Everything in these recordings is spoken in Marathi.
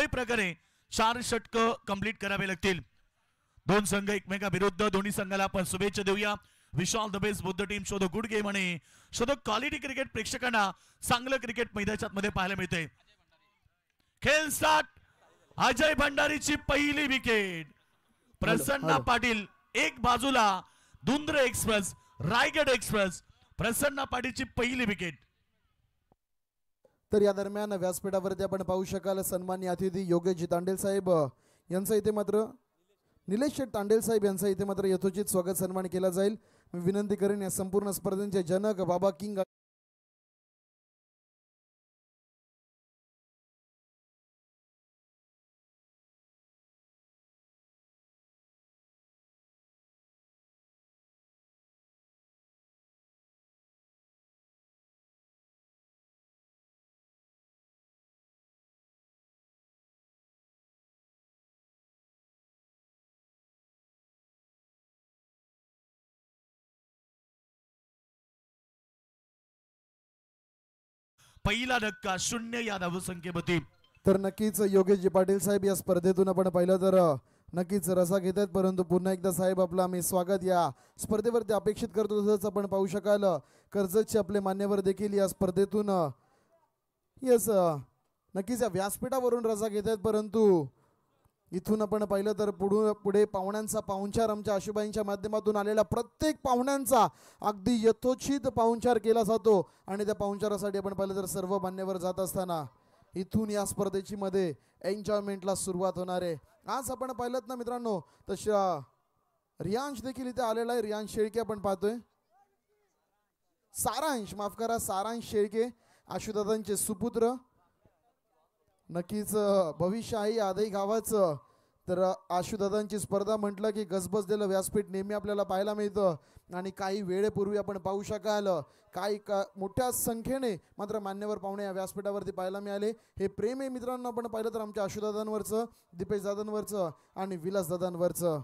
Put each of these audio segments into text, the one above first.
कुठल्याही प्रकारे 4 षटकं कंप्लीट करावे लागतील. दोन संघ एकमेकाविरुद्ध. दोन्ही संघाला आपण शुभेच्छा देऊया. Wish all the best both the team. Show the good game आणि शो द क्वालिटी क्रिकेट. प्रेक्षकांना चांगलं क्रिकेट मैदानात मध्ये पाहायला मिळते. खेळ स्टार्ट. अजय भंडारीची पहिली विकेट. प्रसन्न पाटील एक बाजूला. धुंद्र एक्सप्रेस, रायगड एक्सप्रेस. प्रसन्न पाटीलची पहिली विकेट. तर या दरम्यान व्यासपीठावरती आपण पाहू शकाल सन्माननीय अतिथी योगेश तांडेल साहेब यांचा इथे मात्र निलेश तांडेल साहेब यांचा इथे मात्र यथोचित स्वागत सन्मान केला जाईल. मी विनंती करेन या संपूर्ण स्पर्धेचे जनक बाबा किंग पहिला धक्का 0 या धावसंख्येवरती. तर नक्कीच योगेश पाटील साहेब या स्पर्धेतून आपण पाहिलं तर नक्कीच रसा घेत आहेत. परंतु पुन्हा एकदा साहेब आपलं आम्ही स्वागत या स्पर्धेवरती अपेक्षित करतो. तसंच आपण पाहू शकाल कर्जतचे आपले मान्यवर देखील या स्पर्धेतून यस नक्कीच या व्यासपीठावरून रसा घेत आहेत. परंतु इथून आपण पाहिलं तर पुढे पाहुण्यांचा पाहुणचार आमच्या आशुबाईंच्या माध्यमातून आलेल्या प्रत्येक पाहुण्यांचा अगदी यथोचित पाहुणचार केला जातो. आणि त्या पाहुणचारासाठी आपण पाहिलं तर सर्व मान्यवर जात असताना इथून या स्पर्धेची मध्ये एन्जॉयमेंटला सुरुवात होणार आहे. आज आपण पाहिलं ना मित्रांनो तशा रियांश देखील इथे आलेला आहे. रियांश शेळके आपण पाहतोय. सारांश माफ करा सारांश शेळके आशुदादांचे सुपुत्र. नक्कीच भविष्य आहे आदई गावाचं. तर आशुदादांची स्पर्धा म्हटलं की गजबजलेलं व्यासपीठ नेहमी आपल्याला पाहायला मिळतं. आणि काही वेळेपूर्वी आपण पाहू शकाल काही मोठ्या संख्येने मात्र मान्यवर पाहुणे या व्यासपीठावरती पाहायला मिळाले. हे प्रेम आहे मित्रांनो. आपण पाहिलं तर आमच्या आशुदादांवरचं, दीपेश दादांवरचं आणि विलास दादांवरचं.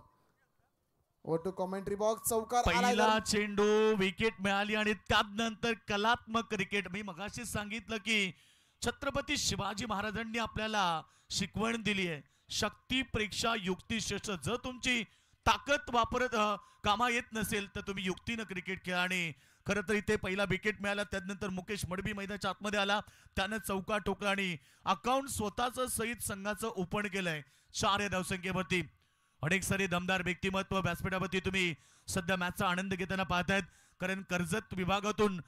वटू कॉमेंट्री बॉक्स चौकार. पहिला चेंडू विकेट मिळाली आणि त्यानंतर कलात्मक क्रिकेट. मी मगाशी सांगितलं की छत्रपती शिवाजी महाराजांनी आपल्याला शिकवण दिली आहे. शक्तीपेक्षा युक्ती श्रेष्ठ. जर तुमची ताकद वापरत कामा येत नसेल तर तुम्ही युक्तीनं क्रिकेट खेळा. आणि खरं तर इथे पहिला विकेट मिळाला. त्यानंतर मुकेश मडबी मैदानाच्या आतमध्ये आला. त्यानं चौका ठोकला आणि अकाउंट स्वतःच सहित संघाचं ओपन केलंय 4 या धावसंख्येवरती. अनेक सारे दमदार व्यक्तिमत्व व्यासपीठावरती तुम्ही सध्या मॅचचा आनंद घेताना पाहतायत. कारण कर्जत विभागातून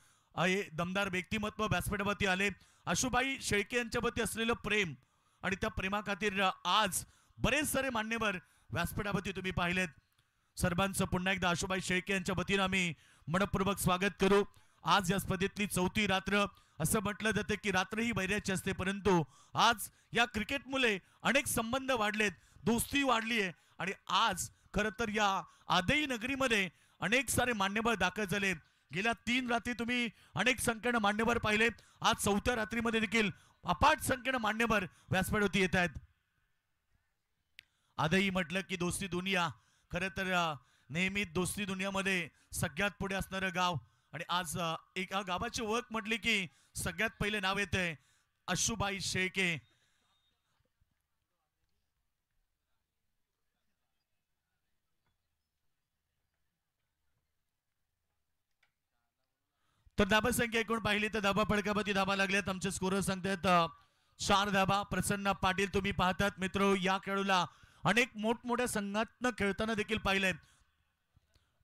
दमदार व्यक्तिमत्व व्यासपीठावरती आले. आशुबाई शेळके यांच्यावरती असलेलं प्रेम आणि त्या प्रेमाखातीर आज बरेच सारे मान्यवर व्यासपीठावरती तुम्ही पाहिलेत. सर्वांचं पुन्हा एकदा आशुबाई शेळके यांच्या वतीनं आम्ही मनपूर्वक स्वागत करू. आज या स्पर्धेतली 4थी रात्र. असं म्हटलं जातं की रात्र ही वैराची असते, परंतु आज या क्रिकेटमुळे अनेक संबंध वाढलेत, दोस्ती वाढली आहे. आणि आज खरं तर या आदई नगरीमध्ये अनेक सारे मान्यवर दाखल झाले. गेल्या 3 रात्री तुम्ही अनेक संख्येनं मान्यवर पाहिले. आज 4थ्या रात्रीमध्ये देखील अपाट संख्येनं मान्यवर व्यासपीठावरती येत आहेत. आदई म्हटलं की दोस्ती दुनिया. खरं तर नेहमी दोस्ती दुनियामध्ये सगळ्यात पुढे असणारं गाव. आणि आज एका गावाची ओळख म्हटली की सगळ्यात पहिले नाव येते आशुबाई शेळके. तर धाबा संख्या एकूण पाहिली तर धाबा फडकावरती धाबा लागल्यात. आमचे स्कोरर सांगतात 4 धाबा. प्रसन्न पाटील तुम्ही पाहतात मित्र या खेळूला अनेक मोठमोठ्या संघातनं खेळताना देखील पाहिलंय.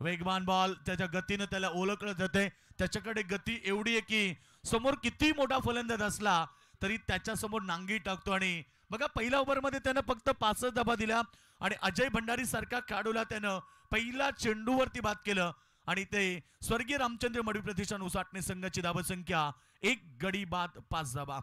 वेगवान बॉल त्याच्या गतीनं त्याला ओळखलं जाते. त्याच्याकडे गती एवढी आहे की समोर किती मोठा फलंदाज असला तरी त्याच्या समोर नांगी टाकतो. आणि बघा पहिल्या ओव्हरमध्ये त्यानं फक्त 5 धाबा दिल्या आणि अजय भंडारी सारखा खेळाडूला त्यानं पहिल्या चेंडूवरती बाद केलं. आणि ते स्वर्गीय रामचंद्र मडवी प्रतिष्ठान उसाटणे संघाची धावसंख्या 1 गडी बाद 5 धाबा.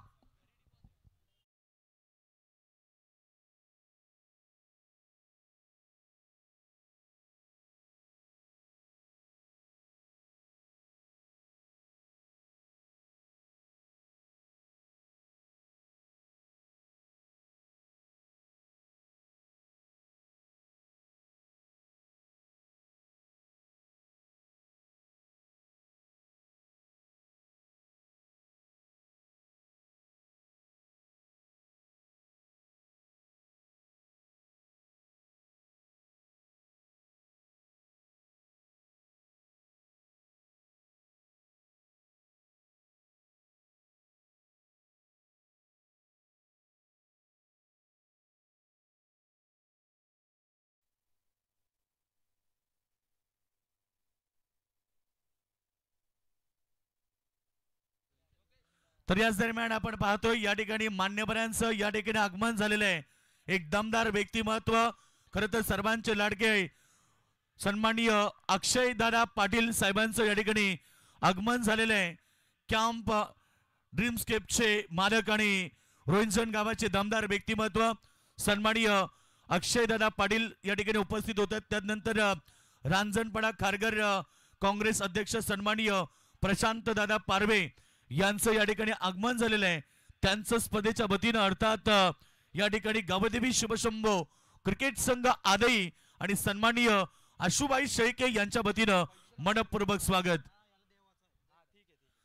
तर याच दरम्यान आपण पाहतोय या ठिकाणी मान्यवरांचं या ठिकाणी आगमन झालेलं आहे. एक दमदार व्यक्तिमत्व, खरं तर सर्वांचे लाडके सन्माननीय अक्षय दादा पाटील साहेबांचं या ठिकाणी आगमन झालेलं आहे. कॅम्प ड्रीमस्केपचे मालक आणि रोहिंजन गावाचे दमदार व्यक्तिमत्व सन्माननीय अक्षय दादा पाटील या ठिकाणी उपस्थित होतात. त्यानंतर रांजणपाडा खारघर काँग्रेस अध्यक्ष सन्माननीय प्रशांत दादा पारवे यांचं या ठिकाणी आगमन झालेलं आहे. त्यांचं स्पर्धेच्या वतीनं अर्थात या ठिकाणी गावदेवी शुभशंभो क्रिकेट संघ आदई आणि सन्माननीय आशुबाई शेळके यांच्या वतीनं मनपूर्वक स्वागत.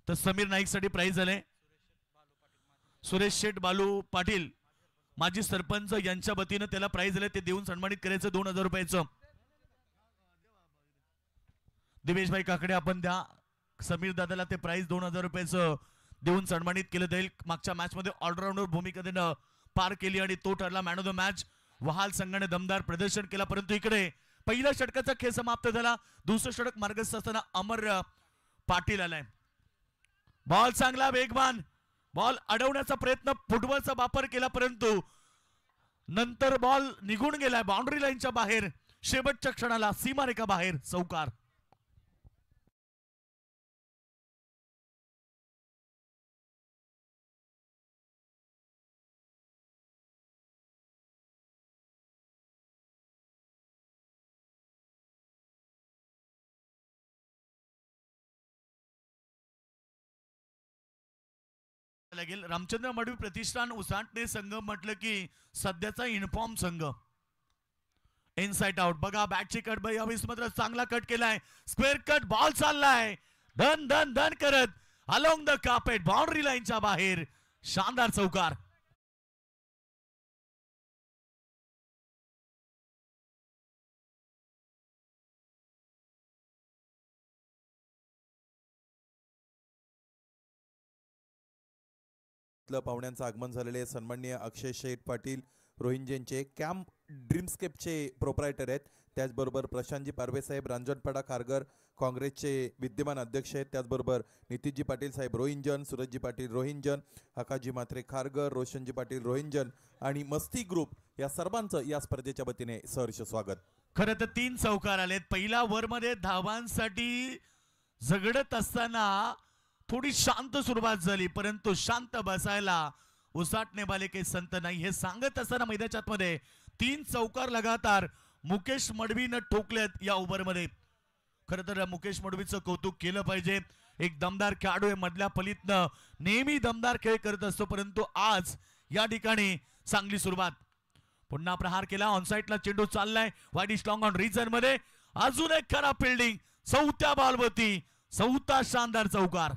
तर समीर नाईक साठी प्राइज झाले. सुरेश शेठ बालू पाटील माजी सरपंच यांच्या वतीनं त्याला प्राइज झाले, ते देऊन सन्मानित करायचं 2000 रुपयाचं. दिवेशभाई काकडे आपण द्या समीर दादाला ते प्राइज 2000 रुपयाचं देऊन सन्मानित केलं जाईल. मागच्या मॅच मध्ये ऑलराऊंडर भूमिका त्यानं पार केली आणि तो ठरला मॅन ऑफ द मॅच. वहाल संघाने दमदार प्रदर्शन केला, परंतु इकडे पहिल्या षटकाचा खेळ समाप्त झाला. दुसरं षटक मार्गस्थ असताना अमर पाटील आलाय. बॉल चांगला वेगवान, बॉल अडवण्याचा प्रयत्न, फुटबॉलचा वापर केला, परंतु नंतर बॉल निघून गेलाय बाउंड्री लाईनच्या बाहेर. शेवटच्या क्षणाला सीमारेखा बाहेर चौकार. लागेल. रामचंद्र मडवी प्रतिष्ठान उसाटणे संघ म्हटलं की सध्याचा इन्फॉर्म संघ. इनसाइड आउट बघा, बॅटची कट बाई हवीस मात्र चांगला कट केलाय. स्क्वेअर कट बॉल चाललाय धन धन धन करत अलोंग द कार्पेट बाउंड्री लाईनच्या बाहेर. शानदार चौकार. पाहुण्यांचं आगमन झालेले सन्माननीय अक्षय शेठ पाटील रोहिंजेंचे कॅम्प ड्रीमस्केपचे प्रोप्रायटर आहेत. त्याचबरोबर प्रशांतजी पारवे साहेब रांजणपाडा खारघर काँग्रेसचे विद्यमान अध्यक्ष आहेत. त्याचबरोबर नितीनजी पाटील साहेब रोहिंजन, सूरजजी पाटील रोहिंजन, हकाजी मात्रे खारघर, रोशनजी पाटील रोहिंजन आणि मस्ती ग्रुप या सर्वांचं या स्पर्धेच्या वतीने सहर्ष स्वागत. खरं तर 3 चौकार आलेत. पहिल्या ओव्हर मध्ये धावांसाठी झगडत असताना थोडी शांत सुरुवात झाली, परंतु शांत बसायला उसाटणे वाले काही संत नाही. हे सांगत असताना मैदानाच्या आतमध्ये 3 चौकार लगातार मुकेश मडवीनं ठोकलेत या ओव्हर मध्ये. खरं तर मुकेश मडवीचं कौतुक केलं पाहिजे. एक दमदार खेळाडू आहे, मधल्या फलीतनं नेहमी दमदार खेळ करत असतो, परंतु आज या ठिकाणी चांगली सुरुवात. पुन्हा प्रहार केला, ऑनसाइडला चेंडू चाललाय वाईड स्ट्रॉंग ऑन रिजन मध्ये. अजून एक खराब फिल्डिंग, 4थ्या बॉलवरती 4था शानदार चौकार.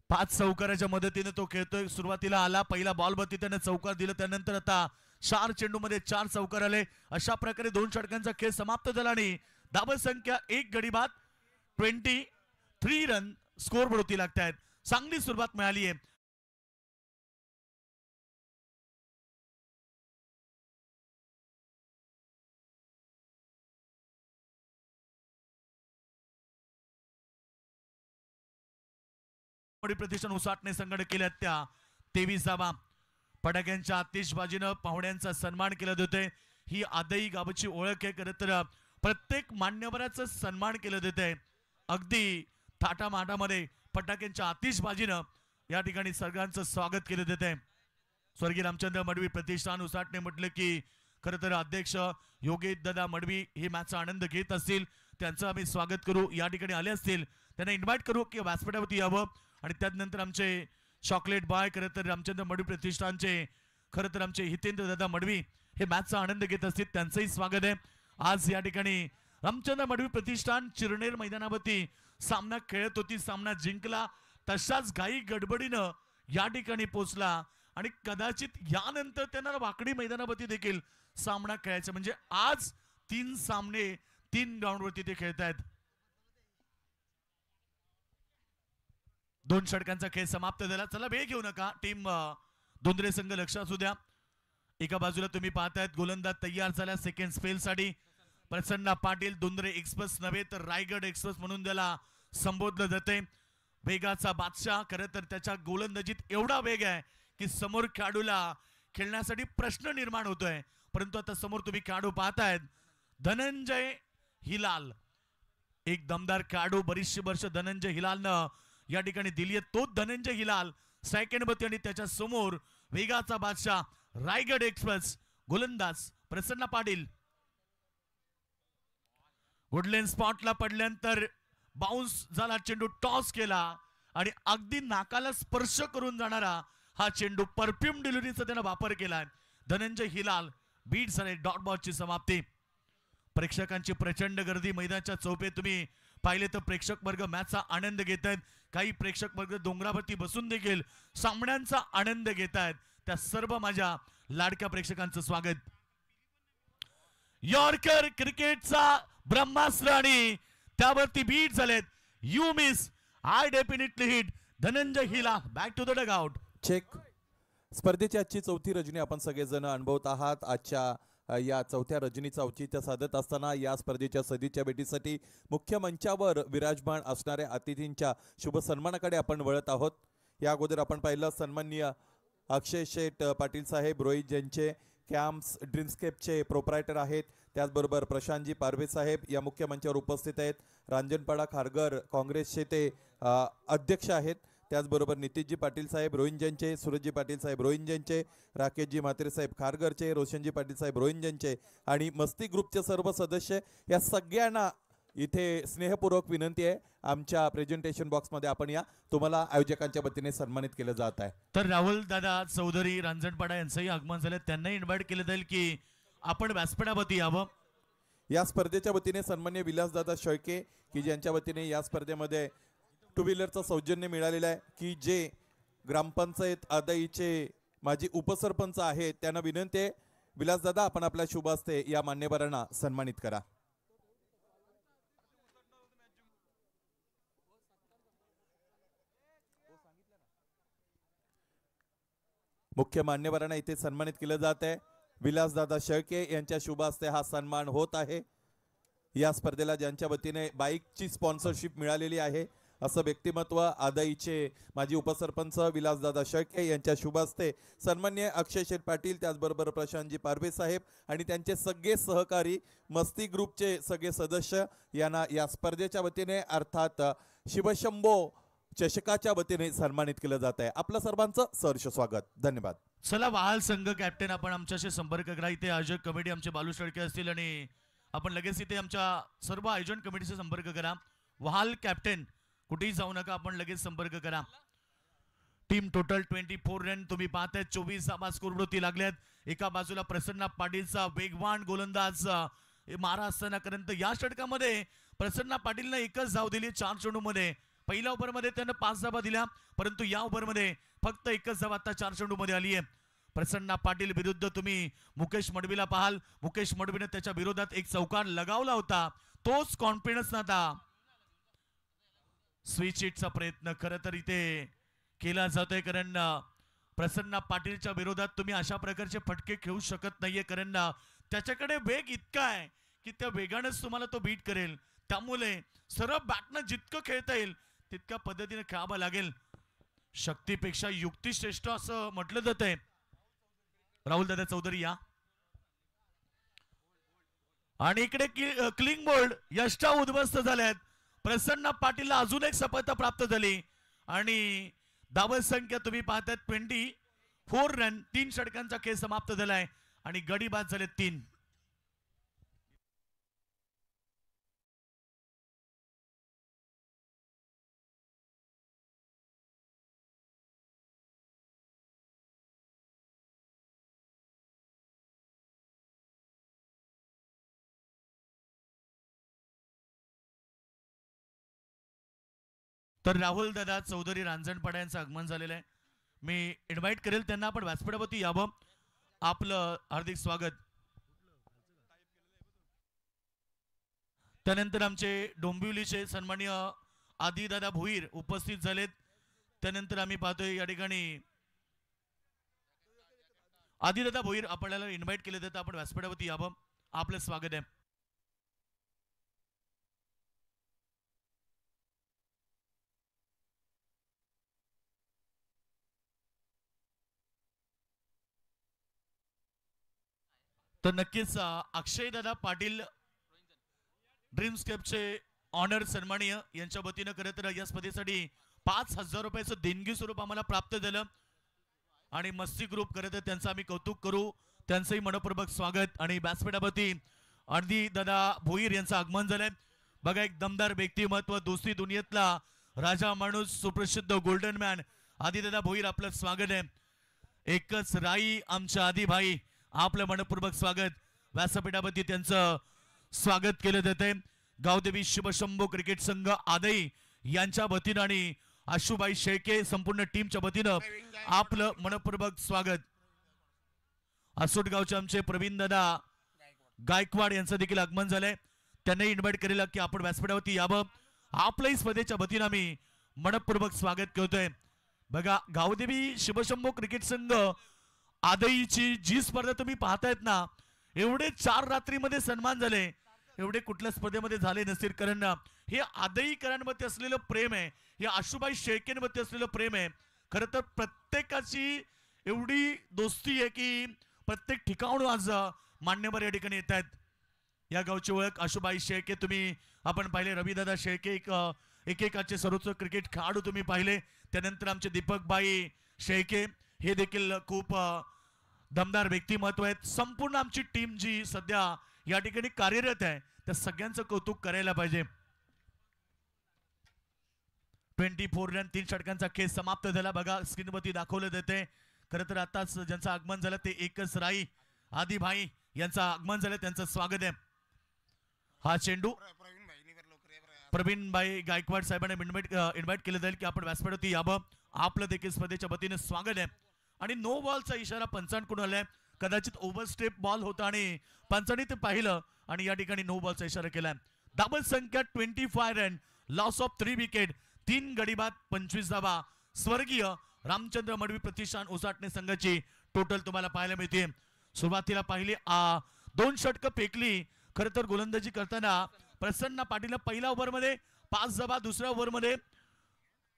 पाच चौकाराच्या मदतीने तो खेळतोय. सुरुवातीला आला पहिला बॉल वरती त्याने चौकार दिलं, त्यानंतर आता 4 चेंडूमध्ये 4 चौकार आले. अशा प्रकारे 2 षटकांचा खेळ समाप्त झाला आणि धाव संख्या 1 गडी बाद 23 रन स्कोर बोर्डवरती लागतायत. चांगली सुरुवात मिळाली आहे. प्रतिष्ठान उसाटणे संघटन केल्या त्या 23 धावा. फटाक्यांच्या आतिषबाजीनं पाहुण्यांचा सन्मान केला जातोय. ही आदई गावाची ओळख आहे. खरं तर प्रत्येक मान्यवराचा सन्मान केलं जातंय. अगदी थाटामाटामध्ये फटाक्यांच्या आतिषबाजीनं या ठिकाणी सगळ्यांचं स्वागत केलं जातंय. स्वर्गीय रामचंद्र मडवी प्रतिष्ठान उसाटणे म्हटलं की खरं तर अध्यक्ष योगेश दादा मडवी हे मॅचचा आनंद घेत असतील, त्यांचं आम्ही स्वागत करू. या ठिकाणी आले असतील त्यांना इन्व्हाइट करू की व्यासपीठावरती यावं. आणि त्यानंतर आमचे चॉकलेट बॉय खरं तर रामचंद्र मडवी प्रतिष्ठानचे खरं तर आमचे हितेंद्र दादा मडवी हे मॅचचा आनंद घेत असतील, त्यांचंही स्वागत आहे. आज या ठिकाणी रामचंद्र मडवी प्रतिष्ठान चिरनेर मैदानावरती सामना खेळत होती, सामना जिंकला. तशाच घाई गडबडीनं या ठिकाणी पोहोचला आणि कदाचित यानंतर त्यांना वाकडी मैदानावरती देखील सामना खेळायचा. म्हणजे आज 3 सामने 3 ग्राउंडवरती ते खेळतायत. 2 षटकांचा खेळ समाप्त झाला. चला वेळ घेऊ नका. टीम दोंदरे संघ लक्ष असू द्या. एका बाजूला तुम्ही पाहतायत गोलंदाज तयार झाला सेकंड स्पेल साठी, प्रसन्न पाटील दुंदरे एक्सप्रेस नव्हे तर रायगड एक्सप्रेस म्हणून त्याला संबोधलं जाते. वेगाचा बादशाह. खरं तर त्याच्या गोलंदाजीत एवढा वेग आहे की समोर खेळाडूला खेळण्यासाठी प्रश्न निर्माण होतोय. परंतु आता समोर तुम्ही खेळाडू पाहतायत धनंजय हिलाल, एक दमदार खेळाडू. बरीचशी वर्ष धनंजय हिलालनं या ठिकाणी दिली आहे. तोच धनंजय हिलाल सेकंड बत्ती आणि त्याच्या समोर वेगाचा बादशाह रायगड एक्सप्रेस गोलंदाज प्रसन्न पाटील. वुडलँड स्पॉटला पडल्यानंतर बाउन्स झाला चेंडू, टॉस केला आणि अगदी नाकाला स्पर्श करून जाणारा हा चेंडू परफ्यूम डिलिव्हरीचा त्यानं वापर केलाय. धनंजय हिलाल बीट झाले. डॉट बॉलची समाप्ती. प्रेक्षकांची प्रचंड गर्दी मैदानाच्या चौपे तुम्ही पाहिले तर प्रेक्षक वर्ग मॅचचा आनंद घेत आहेत. काही प्रेक्षक वर्ग डोंगरावरती बसून देखील सामन्यांचा आनंद घेत आहेत. त्या सर्व माझ्या लाडक्या प्रेक्षकांचं स्वागत. यॉर्कर क्रिकेटचा ब्रह्मास्त्र आणि त्यावरती बीट झालेत. You miss I definitely hit. Dhananjay हिला back to the dugout. Check. स्पर्धेची आजची चौथी रजनी आपण सगळेजण अनुभवत आहात. आजच्या या चौथ्या रजनीचं औचित्य साधत असताना या स्पर्धेच्या सदिच्छा भेटीसाठी मुख्य मंचावर विराजमान असणाऱ्या अतिथींच्या शुभ सन्मानाकडे आपण वळत आहोत. या अगोदर आपण पाहिलं सन्माननीय अक्षय शेठ पाटील साहेब रोहित ज्यांचे कॅम्प्स ड्रीमस्केपचे प्रोप्रायटर आहेत. त्याचबरोबर प्रशांतजी पारवे साहेब या मुख्य मंचावर उपस्थित आहेत. रांजणपाडा खारघर काँग्रेसचे ते अध्यक्ष आहेत. त्याचबरोबर नितीशजी पाटील साहेब रोहिंजनचे, सूरजजी पाटील साहेब रोहिंजनचे, राकेशजी म्हात्रे साहेब खारघरचे, रोशनजी पाटील साहेब रोहिंजनचे आणि मस्ती ग्रुपचे सर्व सदस्य या सगळ्यांना इथे स्नेहपूर्वक विनंती आहे आमच्या प्रेझेंटेशन बॉक्समध्ये आपण या. तुम्हाला आयोजकांच्या वतीने सन्मानित केलं जात आहे. तर राहुल दादा चौधरी रांजणपाडा यांचंही आगमन झालं. त्यांनाही इन्व्हाइट केलं जाईल की आपण व्यासपीठावरती यावं. या स्पर्धेच्या वतीने सन्मान्य विलासदादा शेळके की ज्यांच्या वतीने या स्पर्धेमध्ये टू व्हीलरचं सौजन्य मिळालेलं आहे की जे ग्रामपंचायत आदाईचे माजी उपसरपंच आहेत त्यांना विनंती आहे विलासदादा आपण आपल्या शुभ हस्ते या मान्यवरांना सन्मानित करा. मुख्य मान्यवरांना इथे सन्मानित केलं जात आहे. विलासदादा शेळके यांच्या शुभ हस्ते हा सन्मान होत आहे. या स्पर्धेला ज्यांच्या वतीने बाईकची स्पॉन्सरशिप मिळालेली आहे असं व्यक्तिमत्व आदाईचे माजी उपसरपंच विलासदादा शेळके यांच्या शुभ हस्ते सन्मान्य अक्षय शेठ पाटील त्याचबरोबर प्रशांतजी पारवे साहेब आणि त्यांचे सगळे सहकारी मस्ती ग्रुपचे सगळे सदस्य यांना या स्पर्धेच्या वतीने अर्थात शिवशंभो चषकाच्या वतीने सन्मानित केलं जात आहे. आपलं सर्वांचं सहर्ष स्वागत. धन्यवाद. चला वहाल संघ कॅप्टन आपण आमच्याशी संपर्क करा. इथे आयोजक कमिटी आमचे बालू शेळके असतील आणि आपण लगेच इथे आमच्या सर्व आयोजन कमिटीशी संपर्क करा. वहाल कॅप्टन कुठेही जाऊ नका, आपण लगेच संपर्क करा. टीम टोटल 24 रन तुम्ही पाहताय. 24 धावा स्कोरवरती लागल्यात. एका बाजूला प्रसन्न पाटीलचा वेगवान गोलंदाज मारा असतानापर्यंत या षटकामध्ये प्रसन्न पाटीलने एकच धाव दिली 4 चेंडूमध्ये. पहिल्या ओव्हरमध्ये त्यानं 5 धावा दिल्या परंतु या ओव्हरमध्ये फक्त एकच धाव आता 4 चेंडूमध्ये आली आहे. प्रसन्न पाटील विरुद्ध तुम्ही मुकेश मडवीला पाहाल. मुकेश मडवीने त्याच्या विरोधात एक चौकार लगावला होता. तोच कॉन्फिडन्स आता स्विच हिटचा प्रयत्न खरं तर इथे केला जातोय कारण प्रसन्न पाटीलच्या विरोधात तुम्ही अशा प्रकारचे फटके खेळू शकत नाहीये कारण त्याच्याकडे वेग इतका आहे की त्या वेगानेच तुम्हाला तो बीट करेल. त्यामुळे सरळ बॅटनं जितकं खेळता येईल तितक्या पद्धतीने खेळावं लागेल. शक्तीपेक्षा युक्ती श्रेष्ठ असं म्हटलं जातंय. राहुल दादा चौधरी या आणि इकडे क्लिंग बोल्ड यष्टा उद्ध्वस्त झाल्यात. प्रसन्न पाटीलला अजून एक सफलता प्राप्त झाली आणि धाव संख्या तुम्ही पाहताय 24 रन. 3 षटकांचा खेळ समाप्त झालाय आणि गडी बाद झाले 3. तर राहुल दादा चौधरी रांजणपाडा यांचं आगमन झालेलं आहे. मी इन्व्हाइट करेल त्यांना आपण व्यासपीठावरती यावं. आपलं हार्दिक स्वागत. त्यानंतर आमचे डोंबिवलीचे सन्माननीय आदिदादा भोईर उपस्थित झालेत. त्यानंतर आम्ही पाहतोय या ठिकाणी आदिदादा भोईर आपल्याला इन्व्हाइट केले तर आपण व्यासपीठावरती यावं. आपलं स्वागत आहे. तर नक्कीच अक्षय दादा पाटील ड्रीमस्केपचे ऑनर सन्माननीय यांच्या वतीनं खरं तर या स्पर्धेसाठी 5,000 रुपयाचं देणगी स्वरूप आम्हाला प्राप्त झालं आणि मस्ती ग्रुप खरं तर त्यांचं आम्ही कौतुक करू, त्यांचंही मनपूर्वक स्वागत. आणि व्यासपीठावरती अगदी दादा भोईर यांचं आगमन झालंय. बघा एक दमदार व्यक्तिमत्व, दोस्ती दुनियेतला राजा माणूस, सुप्रसिद्ध गोल्डन मॅन आदिदादा भोईर, आपलं स्वागत आहे. एकच राई आमच्या आदी भाई, आपलं मनपूर्वक स्वागत. व्यासपीठावरती त्यांचं स्वागत केलं जाते. गावदेवी शिवशंभू क्रिकेट संघ आदई यांच्या वतीनं आणि आशुबाई शेळके संपूर्ण टीमच्या वतीनं आपलं मनपूर्वक स्वागत. आसोट गावचे आमचे प्रवीण दादा गायकवाड यांचं देखील आगमन झालंय. त्यांनी इन्व्हाइट केलेलं की आपण व्यासपीठावरती यावं. आपल्याही स्पर्धेच्या वतीनं आम्ही मनपूर्वक स्वागत करतोय. बघा गावदेवी शिवशंभू क्रिकेट संघ आदईची जी स्पर्धा तुम्ही पाहतायत ना, एवढे 4 रात्रीमध्ये सन्मान झाले, एवढे कुठल्या स्पर्धेमध्ये झाले नसतील. कारण हे आदईकरांवरती असलेलं प्रेम आहे, हे आशुबाई शेळकेंवरती असलेलं प्रेम आहे. खरं तर प्रत्येकाची एवढी दोस्ती आहे की प्रत्येक ठिकाणून आज मान्यवर या ठिकाणी येत आहेत. या गावची ओळख आशुबाई शेळके तुम्ही आपण पाहिले, रविदादा शेळके एकेकाचे सर्वोच्च क्रिकेट खेळाडू तुम्ही पाहिले. त्यानंतर आमचे दीपकबाई शेळके हे देखील खूप दमदार व्यक्तिमत्व आहेत. संपूर्ण आमची टीम जी सध्या या ठिकाणी कार्यरत आहे त्या सगळ्यांचं कौतुक करायला पाहिजे. 24 रन 3 षटकांचा खेळ समाप्त झाला. बघा स्क्रीनवरती दाखवलं जाते. खरं तर आताच ज्यांचं आगमन झालं ते एकच राई आदी भाई यांचं आगमन झालं, त्यांचं स्वागत आहे. हा चेंडू प्रवीणभाई गायकवाड साहेबांनी इन्व्हाइट केलं जाईल की आपण व्यासपीठावरती यावं. आपलं देखील स्पर्धेच्या वतीने स्वागत आहे. आणि नो बॉलचा इशारा पंचांकडून आलाय. कदाचित ओव्हरस्टेप बॉल होता आणि पंचांनी ते पाहिलं आणि या ठिकाणी नो बॉलचा इशारा केलाय. धाबल संख्या 25 रन, लॉस ऑफ 3 विकेट, 3 गडी बाद, 25 धावा. स्वर्गीय रामचंद्र मडवी प्रतिष्ठान उसाटणे संघाची टोटल तुम्हाला पाहायला मिळते. सुरुवातीला पहिली 2 षटकं फेकली. खरं तर गोलंदाजी करताना प्रसन्न पाटीलला पहिल्या ओव्हरमध्ये 5 धावा, दुसऱ्या ओव्हरमध्ये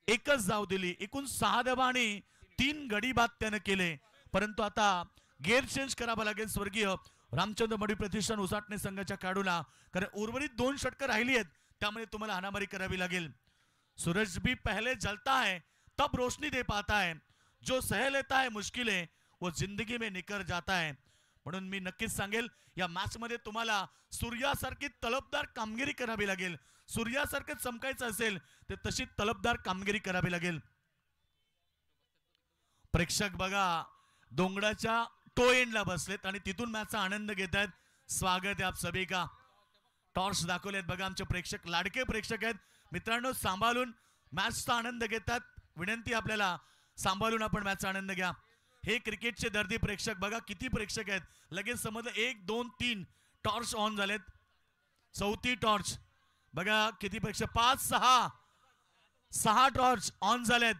1च धाव दिली. एकूण 6 धावा आणि 3 गडी बाद त्यानं केले. परंतु आता गेअर चेंज करावा लागेल स्वर्गीय रामचंद्र मडवी प्रतिष्ठान उसाटणे संघाच्या खेळाडूला, कारण उर्वरित 2 षटकं राहिली आहेत, त्यामुळे तुम्हाला हाणामारी करावी लागेल. सूरज भी पहले जलता है तब रोशनी दे पाता है, जो सह लेता है मुश्किलें वो जिंदगी में निकर जाता है. म्हणून मी नक्कीच सांगेल या मॅच मध्ये तुम्हाला सूर्यासारखी तलबदार कामगिरी करावी लागेल. सूर्यासारखं चमकायचं असेल तर तशी तलबदार कामगिरी करावी लागेल. प्रेक्षक बघा डोंगराच्या टो एंडला बसलेत आणि तिथून मॅचचा आनंद घेत आहेत. स्वागत आहे आप सभी का. टॉर्च दाखवलेत बघा आमचे प्रेक्षक, लाडके प्रेक्षक आहेत. मित्रांनो सांभाळून मॅचचा आनंद घेतात. विनंती आपल्याला सांभाळून आपण मॅचचा आनंद घ्या. हे क्रिकेटचे दर्दी प्रेक्षक बघा किती प्रेक्षक आहेत. लगेच समजलं 1 2 3 टॉर्च ऑन झालेत. 4थी टॉर्च बघा किती प्रेक्षक, 5 6 टॉर्च ऑन झालेत.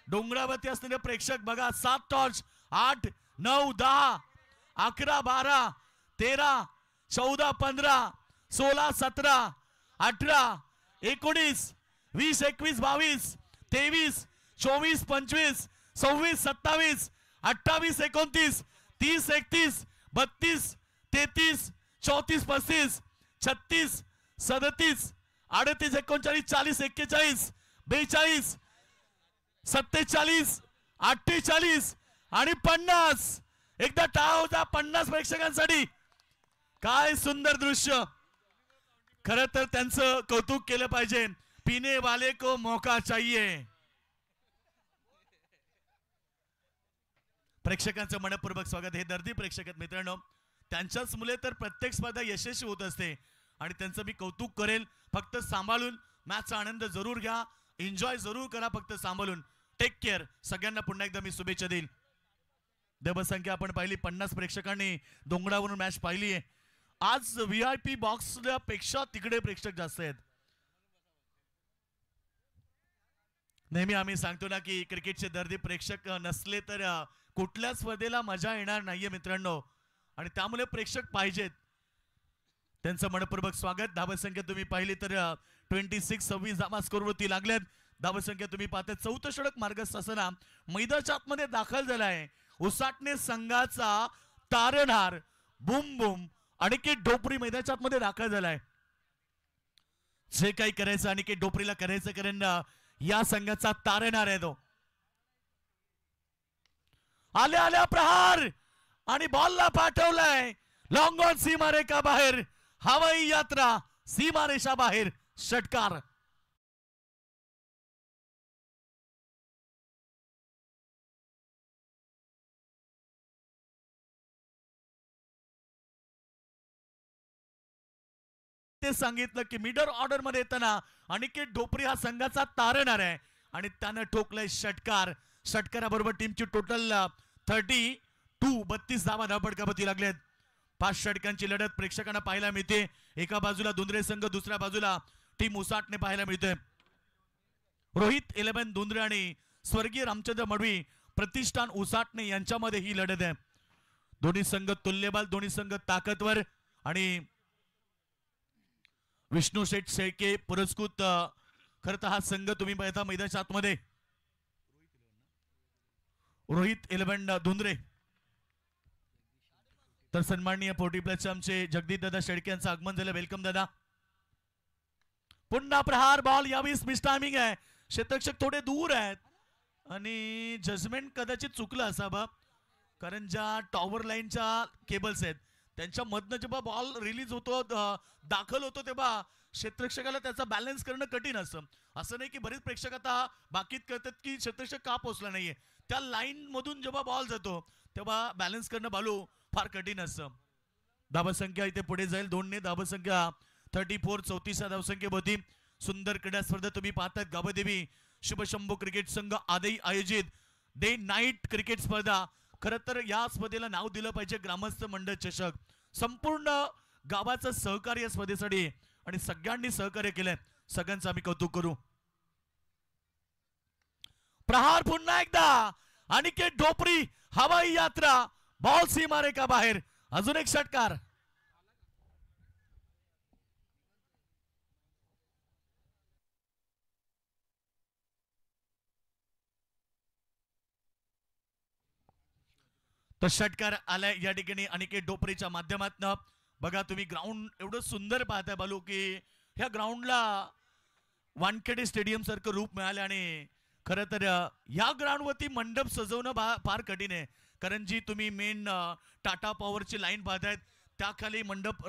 डोंगरावरती असलेले प्रेक्षक बघा 7 टॉर्च, 8 9 10 11 12 13 14 15 16 17 18 19 20 21 22 23 24 25 26 27 28 29 30 31 32 33 34 35 36 37 38 39 40 41 42 47 48 आणि 50. एकदा टाळ्या होता 50 प्रेक्षकांसाठी. काय सुंदर दृश्य. खरं तर त्यांचं कौतुक केलं पाहिजे. पीने वाले को मौका चाहिए. प्रेक्षकांचं मनपूर्वक स्वागत. हे दर्दी प्रेक्षक आहेत मित्रांनो, त्यांच्याच मुले तर प्रत्येक स्पर्धा यशस्वी होत असते आणि त्यांचं मी कौतुक करेल. फक्त सांभाळून मॅचचा आनंद जरूर घ्या, एन्जॉय जरूर करा, फक्त सांभाळून. Take care. सगळ्यांना पुन्हा एकदा मी शुभेच्छा देईल. देवसंख्या आपण पाहिली, 50 प्रेक्षकांनी डोंगरावरून मॅच पाहिली आहे. आज VIP बॉक्सच्या पेक्षा तिकडे प्रेक्षक जास्त आहेत. नेहमी आम्ही सांगतो ना की क्रिकेटचे दर्दी प्रेक्षक नसले तर कुठल्या स्पर्धेला मजा येणार नाहीये मित्रांनो, आणि त्यामुळे प्रेक्षक पाहिजेत. त्यांचं मनपूर्वक स्वागत. धावसंख्या तुम्ही पाहिली तर 26 धावा स्कोरवरती लागल्यात. धावसंख्या तुम्ही पाहता 4थं षटक मार्गस्थ असताना मैदानाच्या आतमध्ये दाखल झालाय उसाटणे संघाचा तारणहार बुम बुम. अनिकेत ढोपरी मैदानाच्या आतमध्ये दाखल झालाय. जे काही करायचं अनिकेत ढोपरीला करायचं, कारण या संघाचा तारेणार आहे तो. आल्या प्रहार आणि बॉलला पाठवलाय लॉंग ऑन सीमारेषा बाहेर. हवाई यात्रा सीमारेषा बाहेर. षटकार. ते सांगितलं की मिडल ऑर्डर मध्ये येताना अनिकेत ढोपरी हा संघाचा तारणार आहे आणि त्यानं ठोकलाय षटकार. षटकाराबरोबर टीमची टोटल 32 धावा धावपटकावरती लागलेत. 5 षटकांची लढत प्रेक्षकांना पाहायला मिळते. एका बाजूला दुंद्रे संघ, दुसऱ्या बाजूला टीम उसाटणे पाहायला मिळते. रोहित 11 दुंद्रे आणि स्वर्गीय रामचंद्र मडवी प्रतिष्ठान उसाटणे यांच्यामध्ये ही लढत आहे. दोन्ही संघ तुल्यबल, दोन्ही संघ ताकदवर आणि विष्णू शेठ शेळके पुरस्कृत खरं तर हा संघ तुम्ही पाहता मैदानाच्या आतमध्ये. रोहित 11 धुंद्रे. तर सन्माननीय 40+ आमचे जगदीश दादा शेळके यांचं आगमन झालं. वेलकम दादा. पुन्हा प्रहार. बॉल यावेळेस मिस टायमिंग आहे. क्षेत्ररक्षक थोडे दूर आहेत आणि जजमेंट कदाचित चुकलं असावं, कारण ज्या टॉवर लाईनच्या केबल्स आहेत त्यांच्या मधनं जेव्हा बॉल रिलीज होतो, दाखल होतो, तेव्हा क्षेत्ररक्षकाला त्याचा बॅलन्स करणं कठीण असतं. असं नाही की बरेच प्रेक्षक आता बाकीत करतात की क्षेत्ररक्षक का पोहोचला नाहीये. त्या लाईन मधून जेव्हा बॉल जातो तेव्हा बॅलन्स करणं बालू फार कठीण असतं. धावसंख्या इथे पुढे जाईल 2 ने. धावसंख्या 34. 34 धावसंख्येमध्ये सुंदर क्रीडा स्पर्धा तुम्ही पाहतात. गावदेवी शुभशंभू क्रिकेट संघ आदई आयोजित डे नाईट क्रिकेट स्पर्धा. खरं तर या स्पर्धेला नाव दिलं पाहिजे ग्रामस्थ मंडळ चषक. संपूर्ण गावाचं सहकार्य स्पर्धेसाठी आणि सगळ्यांनी सहकार्य केलंय. सगळ्यांचं आम्ही कौतुक करू. प्रहार पुन्हा एकदा. अनिकेत ढोपरी. हवाई यात्रा. बॉल सीमारेषा बाहेर. अजून एक षटकार. तर षटकार आलाय या ठिकाणी अनिकेत ढोपरीच्या माध्यमातून. बघा तुम्ही ग्राउंड एवढं सुंदर पाहताय बालू की ह्या ग्राउंडला वानखेडे स्टेडियम सारखं रूप मिळालं. आणि खरं तर या ग्राउंडवरती मंडप सजवणं फार कठीण आहे, कारण जी तुम्ही मेन टाटा पॉवरची लाईन पाहतायत त्याखाली मंडप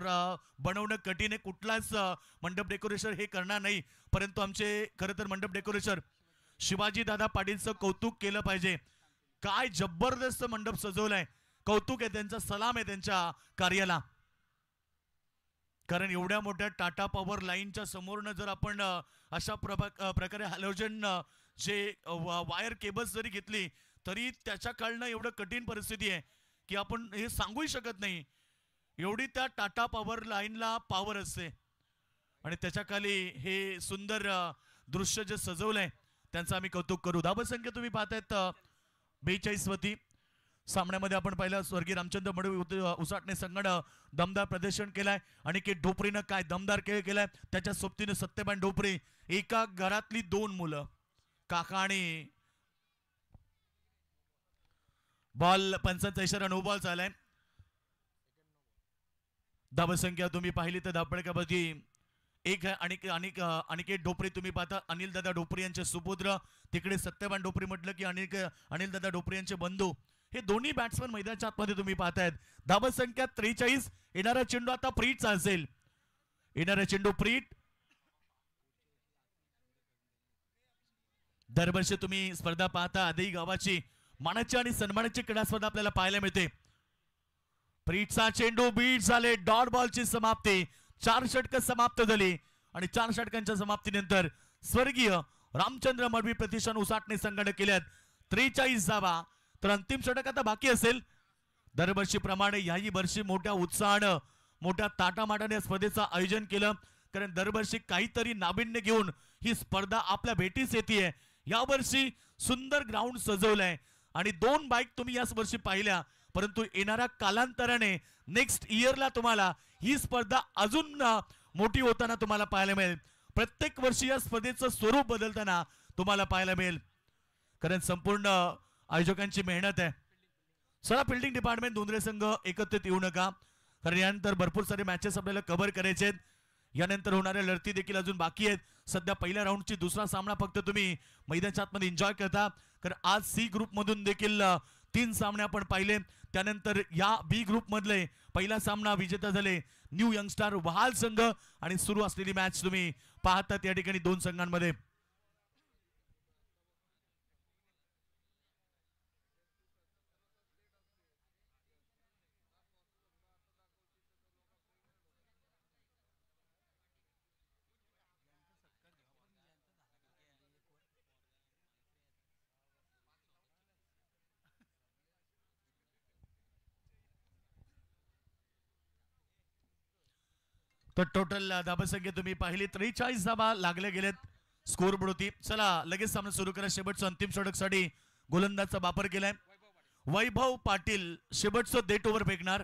बनवणं कठीण आहे. कुठलाच मंडप डेकोरेशन हे करणार नाही, परंतु आमचे खरं तर मंडप डेकोरेशन शिवाजी दादा पाटीलचं कौतुक केलं पाहिजे. काय जबरदस्त मंडप सजवलाय. कौतुक आहे त्यांचा, सलाम आहे त्यांच्या कार्याला. कारण एवढ्या मोठ्या टाटा पॉवर लाईनच्या समोरनं जर आपण अशा प्रकारे हॅलोजन जे वायर केबल्स जरी घेतली तरी त्याच्या काळनं एवढं कठीण परिस्थिती आहे की आपण हे सांगूही शकत नाही. एवढी त्या टाटा पॉवर लाईनला पॉवर असते आणि त्याच्या खाली हे सुंदर दृश्य जे सजवलंय त्यांचं आम्ही कौतुक करू. धावसंख्या तुम्ही पाहतायत 42 वरती. सामन्यामध्ये आपण पाहिलं स्वर्गीय रामचंद्र मडवी उसाटणे संघानं दमदार प्रदर्शन केलाय. अनिकेत ढोपरीनं काय दमदार खेळ केलाय. त्याच्या सोबतीनं सत्यपान ढोपरी. एका घरातली 2 मुलं, काका आणि बॉल 85 रन. नो बॉल झालाय. धावसंख्या तुम्ही पाहिली तर धावपळकामध्ये एक आहे. अनिकेत ढोपरी तुम्ही पाहता अनिल दादा ढोपरी यांचे सुपुत्र. तिकडे सत्यपान ढोपरी म्हटलं की अनिल दादा ढोपरी यांचे बंधू. हे दोन्ही बॅट्समन मैदानाच्या आतमध्ये तुम्ही पाहतायत. धावसंख्या 43. येणारा चेंडू आता प्रीटचा असेल. येणारा चेंडू प्रीट. दरवर्षी तुम्ही स्पर्धा पाहता आदई गावाची मानाची आणि सन्मानाची क्रीडा स्पर्धा आपल्याला पाहायला मिळते. प्रीटचा चेंडू बीट झाले. डॉट बॉलची समाप्ती. 4 षटकं समाप्त झाली आणि 4 षटकांच्या समाप्तीनंतर स्वर्गीय रामचंद्र मडवी प्रतिष्ठान उसाटणे संघाने केल्यात 43 धावा. तर अंतिम षटक आता बाकी असेल. दरवर्षीप्रमाणे याही वर्षी मोठ्या उत्साहानं मोठ्या ताटामाटाने स्पर्धेचं आयोजन केलं, कारण दरवर्षी काहीतरी नाविन्य घेऊन ही स्पर्धा आपल्या भेटीस येते. यावर्षी सुंदर ग्राउंड सजवलंय आणि 2 बाईक तुम्ही याच वर्षी पाहिल्या, परंतु येणाऱ्या कालांतराने नेक्स्ट इयरला तुम्हाला ही स्पर्धा अजून मोठी होताना तुम्हाला पाहायला मिळेल. प्रत्येक वर्षी या स्पर्धेचं स्वरूप बदलताना तुम्हाला पाहायला मिळेल, कारण संपूर्ण आयोजकांची मेहनत आहे. चला फिल्डिंग डिपार्टमेंट धुंद्रे संघ एकत्रित येऊ नका. कारण यानंतर भरपूर सारे मॅचेस आपल्याला कव्हर करायचे आहेत. यानंतर होणाऱ्या लढती देखील अजून बाकी आहेत. सध्या पहिल्या राऊंडची दुसरा सामना फक्त तुम्ही मैदानाच्या आतमध्ये एन्जॉय करता, कारण आज सी ग्रुप मधून देखील 3 सामने आपण पाहिले. त्यानंतर या बी ग्रुप मधले पहिला सामना विजेता झाले न्यू यंगस्टार वहाल संघ, आणि सुरू असलेली मॅच तुम्ही पाहतात या ठिकाणी 2 संघांमध्ये. तर टोटल धाबसंख्या तुम्ही पाहिली 43 धाबा लागले गेलेत स्कोर बोर्ड होती. चला लगेच सामना सुरू करा. शेवटचं अंतिम षटकसाठी गोलंदाजचा वापर केलाय वैभव पाटील. शेवटचं डेट ओव्हर फेकणार.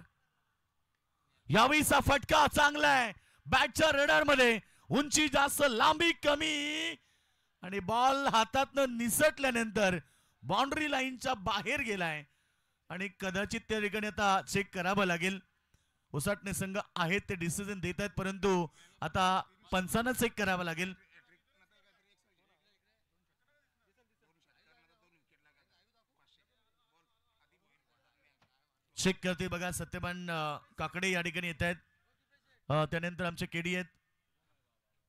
यावेळीचा फटका चांगला आहे बॅटच्या रडार मध्ये. उंची जास्त, लांबी कमी, आणि बॉल हातातनं निसटल्यानंतर बाउंड्री लाईनच्या बाहेर गेलाय, आणि कदाचित त्या ठिकाणी आता चेक करावं लागेल. उसाटणे संघ आहेत ते डिसिजन देत आहेत, परंतु आता पंचांना चेक करावं लागेल. चेक करते बघा सत्यपान काकडे या ठिकाणी येत आहेत. त्यानंतर आमचे केडी आहेत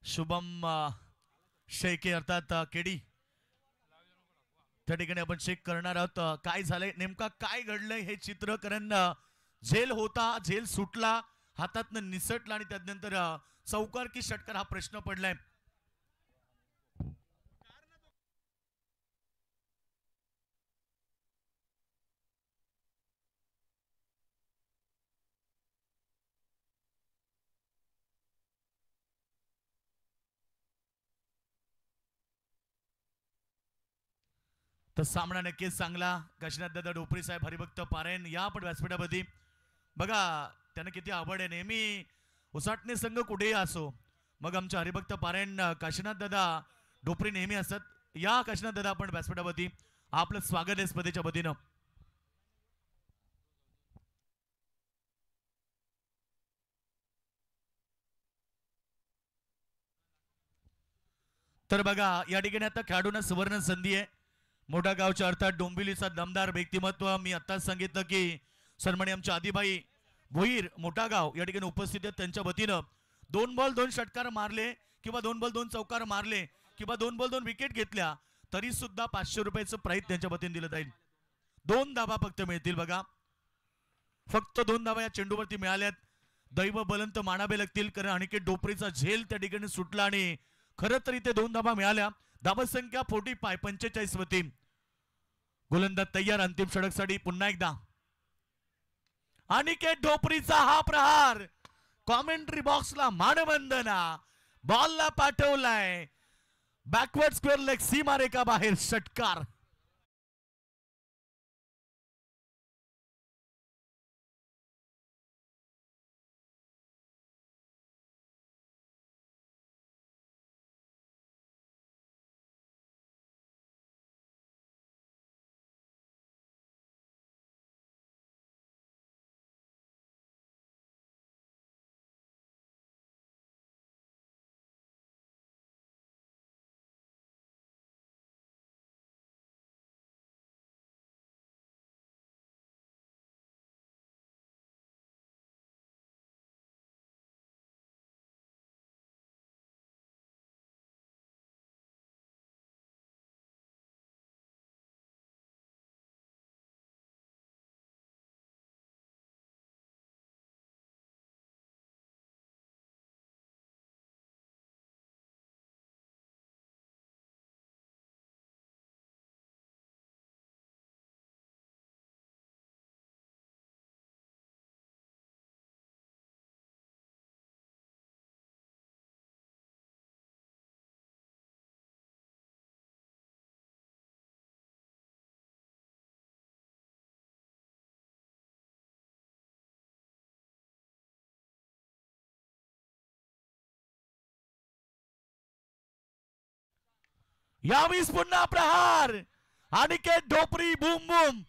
शुभम शेके अर्थात केडी. त्या ठिकाणी आपण चेक करणार आहोत काय झालंय नेमका, काय घडलंय हे चित्र. कारण झेल होता, झेल सुटला, हातातनं निसटला, आणि त्यानंतर चौकार की षटकार हा प्रश्न पडलाय. तर सामना नक्कीच चांगला. काशीनाथ दादा डोपरी साहेब, हरिभक्त पारायण या पण व्यासपीठामध्ये बघा त्यांना किती आवड आहे. नेहमी उसाटणे संघ कुठेही असो, मग आमच्या हरिभक्त पारायण काशीनाथ दादा डोपरी नेहमी असतात. या काशीनाथ दादा आपण व्यासपीठामध्ये आपलं स्वागत आहे स्पर्धेच्या वतीनं. तर बघा या ठिकाणी आता खेळाडूंना सुवर्ण संधी आहे. मोठा गावच्या अर्थात डोंबिवलीचा दमदार व्यक्तिमत्व, मी आताच सांगितलं की सन्माननीय आमच्या आदिबाई भोईर मोठा गाव या ठिकाणी उपस्थित आहेत. त्यांच्या वतीनं 2 बॉल 2 षटकार मारले, किंवा 2 बॉल 2 चौकार मारले, किंवा 2 बॉल 2 विकेट घेतल्या, तरी सुद्धा 500 रुपयाचं प्राईज त्यांच्या वतीने दिलं जाईल. 2 धाबा फक्त मिळतील बघा, फक्त 2 धाबा या चेंडूवरती मिळाल्यात. दैव बलंत मानावे लागतील, कारण अनिकेत डोपरीचा झेल त्या ठिकाणी सुटला, आणि खरं तर इथे 2 धाबा मिळाल्या. धाबा संख्या 45 वरती. गोलंदाज तयार अंतिम षटकसाठी. पुन्हा एकदा अनिकेत डोपरीचा हा प्रहार, कॉमेंट्री बॉक्सला मानवंदना. बॉलला पाठवलाय बॅकवर्ड स्क्वेअर लेग, सीमारेखा बाहेर षटकार. यावेळी पुन्हा प्रहार, अनिकेत डोपरी बूम बूम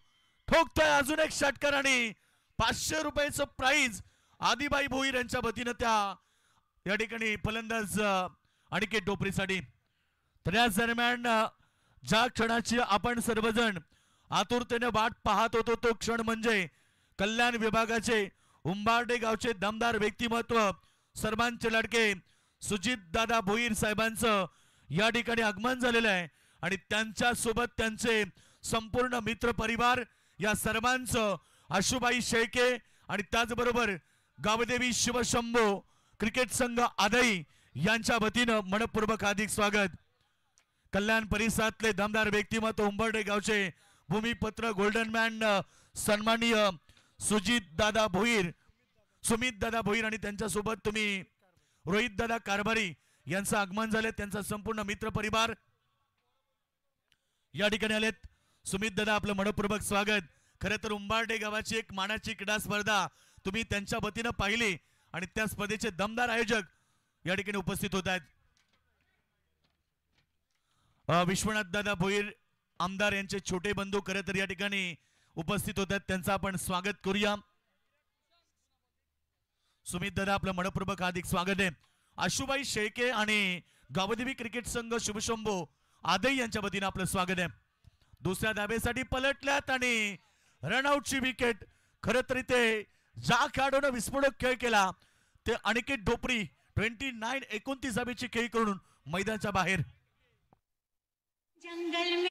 ठोकतोय अजून एक षटकार, आणि 500 रुपयाचं प्राइज आदिबाई भोईर यांच्या वतीनं या ठिकाणी फलंदाज अनिकेत डोपरीसाठी. तर याच दरम्यान ज्या क्षणाची आपण सर्वजण आतुरतेने वाट पाहत होतो तो क्षण म्हणजे कल्याण विभागाचे उंबारडे गावचे दमदार व्यक्तिमत्व सर्वांचे लाडके सुजित दादा भोईर साहेबांचं या ठिकाणी आगमन झालेलं आहे आणि त्यांच्या सोबत त्यांचे संपूर्ण मित्र परिवार या सर्वांचं आशुबाई शेळके आणि त्याचबरोबर गावदेवी शिवशंभो क्रिकेट संघ आदई यांच्या वतीनं मनपूर्वक हार्दिक स्वागत. कल्याण परिसरातले दमदार व्यक्तिमत्व उंबरडे गावचे भूमिपुत्र गोल्डन मॅन सन्माननीय सुमित दादा भोईर आणि त्यांच्यासोबत तुम्ही रोहित दादा कारभारी यांचं आगमन झाले. त्यांचा संपूर्ण मित्र परिवार या ठिकाणी आलेत. सुमित दादा आपलं मनपूर्वक स्वागत. खरं तर उंबारडे गावाची एक मानाची क्रीडा स्पर्धा तुम्ही त्यांच्या वतीनं पाहिली आणि त्या स्पर्धेचे दमदार आयोजक या ठिकाणी उपस्थित होत आहेत. विश्वनाथ दादा भोईर आमदार यांचे छोटे बंधू खरं तर या ठिकाणी उपस्थित होत आहेत. त्यांचं आपण स्वागत करूया. सुमित दादा आपलं मनपूर्वक हार्दिक स्वागत आहे. आशुबाई शेळके आणि गावदेवी क्रिकेट संघ शिवशंभो आदई यांच्या वतीनं आपलं स्वागत आहे. दुसऱ्या धाबेसाठी पलटल्यात आणि रनआउटची विकेट. खरं तर इथे ज्या खेळाडूने विस्फोटक खेळ केला ते अनिकेत डोपरी 29 धाबेची खेळी करून मैदानाच्या बाहेर. जंगल में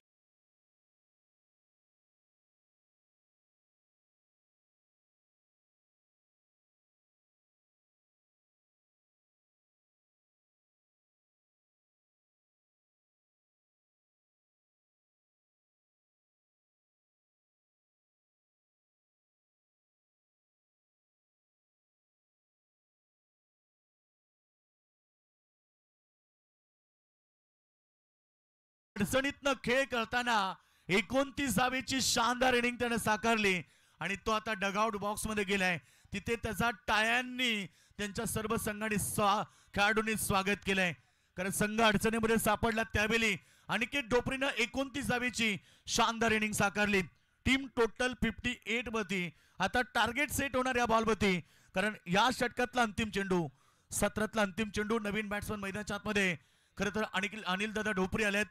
अडचणीतनं खेळ करताना 29 धावेची शानदार इनिंग त्याने साकारली आणि तो आता डगआउट बॉक्स मध्ये गेलाय. तिथे त्याचा टाळ्यांनी त्यांच्या सर्व संघाने खेळाडूंनी स्वागत केलंय. कारण संघ अडचणीमध्ये सापडला त्यावेळी अनिकेत डोपरीनं 29 धावेची शानदार इनिंग साकारली. टीम टोटल 58 वरती. आता टार्गेट सेट होणार या बॉलवरती कारण या षटकातला अंतिम चेंडू 17तला अंतिम चेंडू. नवीन बॅट्समन मैदानाच्या आतमध्ये खरं तर अनिल दादा डोपरी आलेत.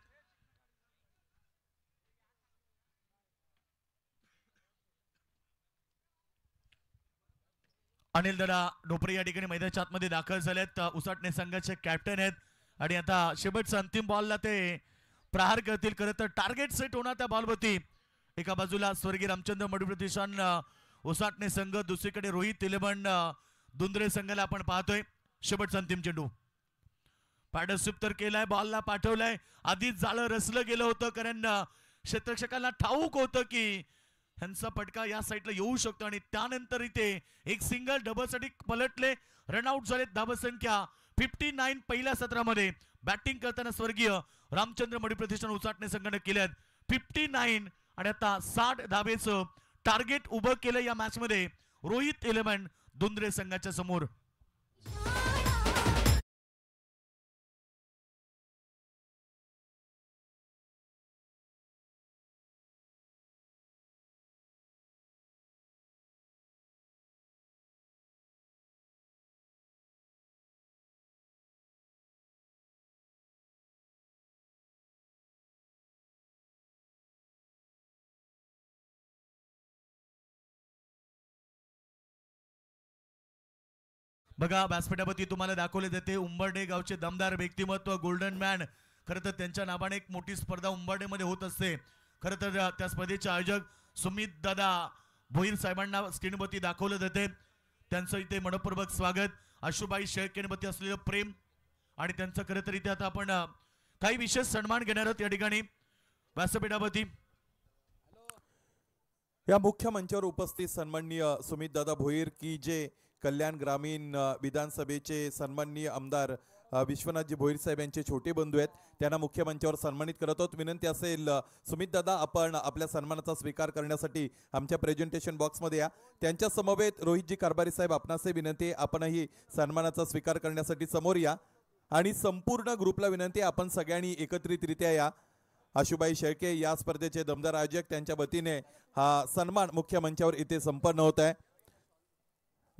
अनिल दादा डोपरे या ठिकाणी मैदानाच्या आतमध्ये दाखल झालेत. उसाटणे संघाचे कॅप्टन आहेत आणि आता शेवटचा अंतिम बॉलला ते प्रहार करतील. खरं तर टार्गेट सेट होणार त्या बॉलवरती. एका बाजूला स्वर्गीय रामचंद्र मडू प्रतिष्ठान उसाटणे संघ, दुसरीकडे रोहित 11 दुंद्रे संघाला आपण पाहतोय. शेवटचा अंतिम चेंडू पार्टनरशिप तर केलाय, बॉलला पाठवलाय. आधीच जाळं रचलं गेलं होतं कारण क्षेत्ररक्षकांना ठाऊक होतं की ह्यांचा फटका या साईडला येऊ शकतो आणि त्यानंतर इथे एक सिंगल डबल साठी पलटले. रनआउट झाले. धावसंख्या 59 पहिल्या सत्रामध्ये बॅटिंग करताना स्वर्गीय रामचंद्र मडी प्रतिष्ठान उचाटणे संघाने केल्यात 59 आणि आता 60 धावेचं टार्गेट उभं केलं या मॅच मध्ये रोहित 11 दुंद्रे संघाच्या समोर. बघा व्यासपीठावरती तुम्हाला दाखवले जाते उंबरडे गावचे दमदार व्यक्तिमत्व गोल्डन मॅन. खरं तर त्यांच्या नावाने एक मोठी स्पर्धा उंबरडे मध्ये होत असते. खरं तर त्या स्पर्धेचे आयोजक सुमित दादा भोईर साहेबांना स्क्रीनवरती दाखवलं जाते. त्यांचं इथे मनपूर्वक स्वागत. आशुबाई शेळकेंवरती असलेलं प्रेम आणि त्यांचं खरं तर इथे आता आपण काही विशेष सन्मान घेणार आहोत या ठिकाणी व्यासपीठावरती. या मुख्य मंचावर उपस्थित सन्माननीय सुमित दादा भोईर की जे कल्याण ग्रामीण विधानसभेचे सन्माननीय आमदार विश्वनाथजी भोईर साहेब यांचे छोटे बंधू आहेत. त्यांना मुख्य मंचावर सन्मानित करत आहोत. विनंती असेल सुमित दादा आपण आपल्या सन्मानाचा स्वीकार करण्यासाठी आमच्या प्रेझेंटेशन बॉक्समध्ये या. त्यांच्या समवेत रोहितजी कारभारी साहेब आपणासही विनंती आपणही सन्मानाचा स्वीकार करण्यासाठी समोर या आणि संपूर्ण ग्रुपला विनंती आपण सगळ्यांनी एकत्रितरित्या या. आशुबाई शेळके या स्पर्धेचे दमदार आयोजक त्यांच्या वतीने हा सन्मान मुख्य मंचावर इथे संपन्न होत आहे.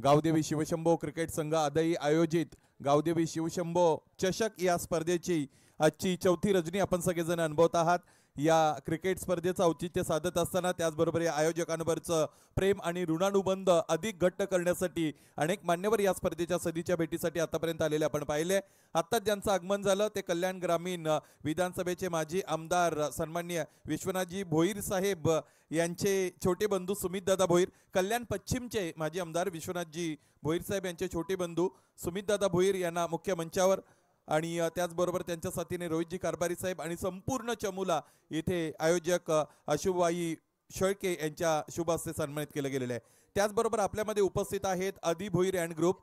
गावदेवी शिवशंभो क्रिकेट संघ आदई आयोजित गावदेवी शिवशंभो चषक या स्पर्धेची आजची चौथी रजनी आपण सगळेजण अनुभवत आहात। या क्रिकेट स्पर्धेचं औचित्य साधत असताना त्याचबरोबर या आयोजकांवरचं प्रेम आणि ऋणानुबंध अधिक घट्ट करण्यासाठी अनेक मान्यवर या स्पर्धेच्या सदीच्या भेटीसाठी आतापर्यंत आलेले आपण पाहिले। आता ज्यांचं आगमन झालं ते कल्याण ग्रामीण विधानसभेचे माजी आमदार सन्माननीय विश्वनाथजी भोईर साहेब यांचे छोटे बंधू सुमितदादा भोईर, कल्याण पश्चिमचे माजी आमदार विश्वनाथजी भोईर साहेब यांचे छोटे बंधू सुमितदादा भोईर यांना मुख्य मंचावर आणि त्याचबरोबर त्यांच्या साथीने रोहितजी कारभारी साहेब आणि संपूर्ण चमूला इथे आयोजक अशुबाई शेळके यांच्या शुभ हस्ते सन्मानित केलं गेलेलं आहे। त्याचबरोबर आपल्यामध्ये उपस्थित आहेत आदी भोईर अँड ग्रुप,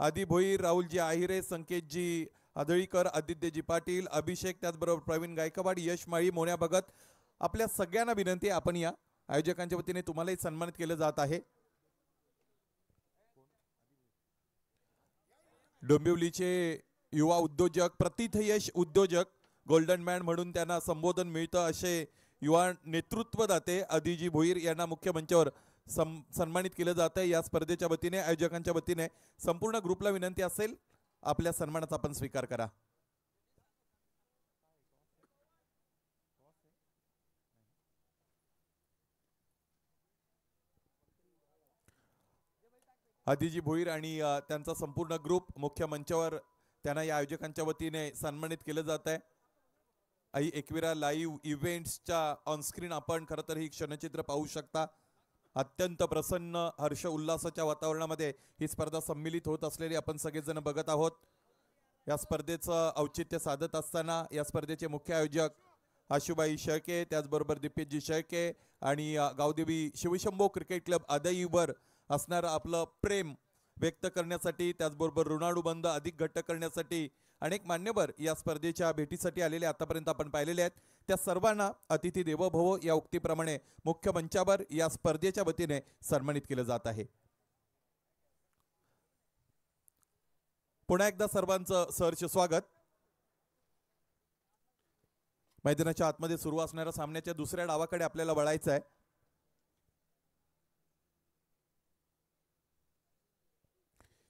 आदी भोईर, राहुलजी आहिरे, संकेतजी आदळीकर, आदित्यजी पाटील, अभिषेक, त्याचबरोबर प्रवीण गायकवाड, यश माळी, मोन्या भगत, आपल्या सगळ्यांना विनंती आपण या आयोजकांच्या वतीने तुम्हालाही सन्मानित केलं जात आहे। डोंबिवलीचे युवा उद्योजक, प्रतिथयश उद्योजक, गोल्डन मॅन म्हणून त्यांना संबोधन मिळतं असे युवा नेतृत्वदाते आदिजी भोईर यांना मुख्य मंचावर सन्मानित केलं जात आहे। या स्पर्धेच्या वतीने आयोजकांच्या वतीने संपूर्ण ग्रुपला विनंती असेल आपल्या सन्मानाचा आपण स्वीकार करा। आदिजी भोईर आणि त्यांचा संपूर्ण ग्रुप मुख्य मंचावर त्यांना या आयोजकांच्या वतीने सन्मानित केलं जात आहे। आई एकविरा लाईव्ह इव्हेंट्सच्या ऑनस्क्रीन आपण खरं तर ही क्षणचित्र पाहू शकता। अत्यंत प्रसन्न हर्ष उल्हासाच्या वातावरणामध्ये ही स्पर्धा सम्मिलित होत असलेली आपण सगळेजण बघत आहोत। या स्पर्धेचं औचित्य साधत असताना या स्पर्धेचे मुख्य आयोजक आशुबाई शेळके, त्याचबरोबर दिपेशजी शेळके आणि गावदेवी शिवशंभो क्रिकेट क्लब आदईवर असणारं आपलं प्रेम व्यक्त करण्यासाठी, त्याचबरोबर ऋणानुबंध अधिक घट्ट करण्यासाठी अनेक मान्यवर या स्पर्धेच्या भेटीसाठी आलेले आतापर्यंत आपण पाहिलेले आहेत। त्या सर्वांना अतिथी देवो भव या उक्तीप्रमाणे मुख्य मंचावर या स्पर्धेच्या वतीने सन्मानित केलं जात आहे। पुन्हा एकदा सर्वांचं सहर्ष स्वागत। मैदानाच्या आतमध्ये सुरू असणाऱ्या सामन्याच्या दुसऱ्या डावाकडे आपल्याला वळायचं आहे।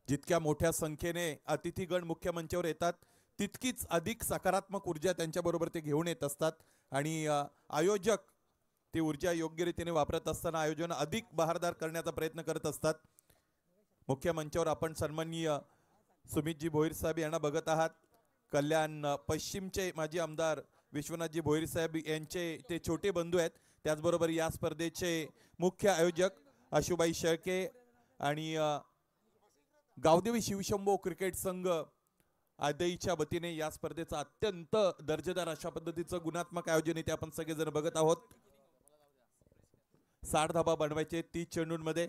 जितक्या मोठ्या संख्येने अतिथीगण मुख्य मंचावर येतात तितकीच अधिक सकारात्मक ऊर्जा त्यांच्याबरोबर ते घेऊन येत असतात आणि आयोजक ती ऊर्जा योग्य रीतीने वापरत असताना आयोजन अधिक बहारदार करण्याचा प्रयत्न करत असतात। मुख्य मंचावर आपण सन्माननीय सुमितजी भोईर साहेब यांना बघत आहात। कल्याण पश्चिमचे माजी आमदार विश्वनाथजी भोईर साहेब यांचे ते छोटे बंधू आहेत। त्याचबरोबर या स्पर्धेचे मुख्य आयोजक आशुबाई शेळके आणि गावदेवी शिवशंभो क्रिकेट संघ आदईच्या वतीने या स्पर्धेचं अत्यंत दर्जेदार अशा पद्धतीचं गुणात्मक आयोजन इथे आपण सगळेजण बघत आहोत। 60 धाबा बनवायचे 30 चेंडूंमध्ये।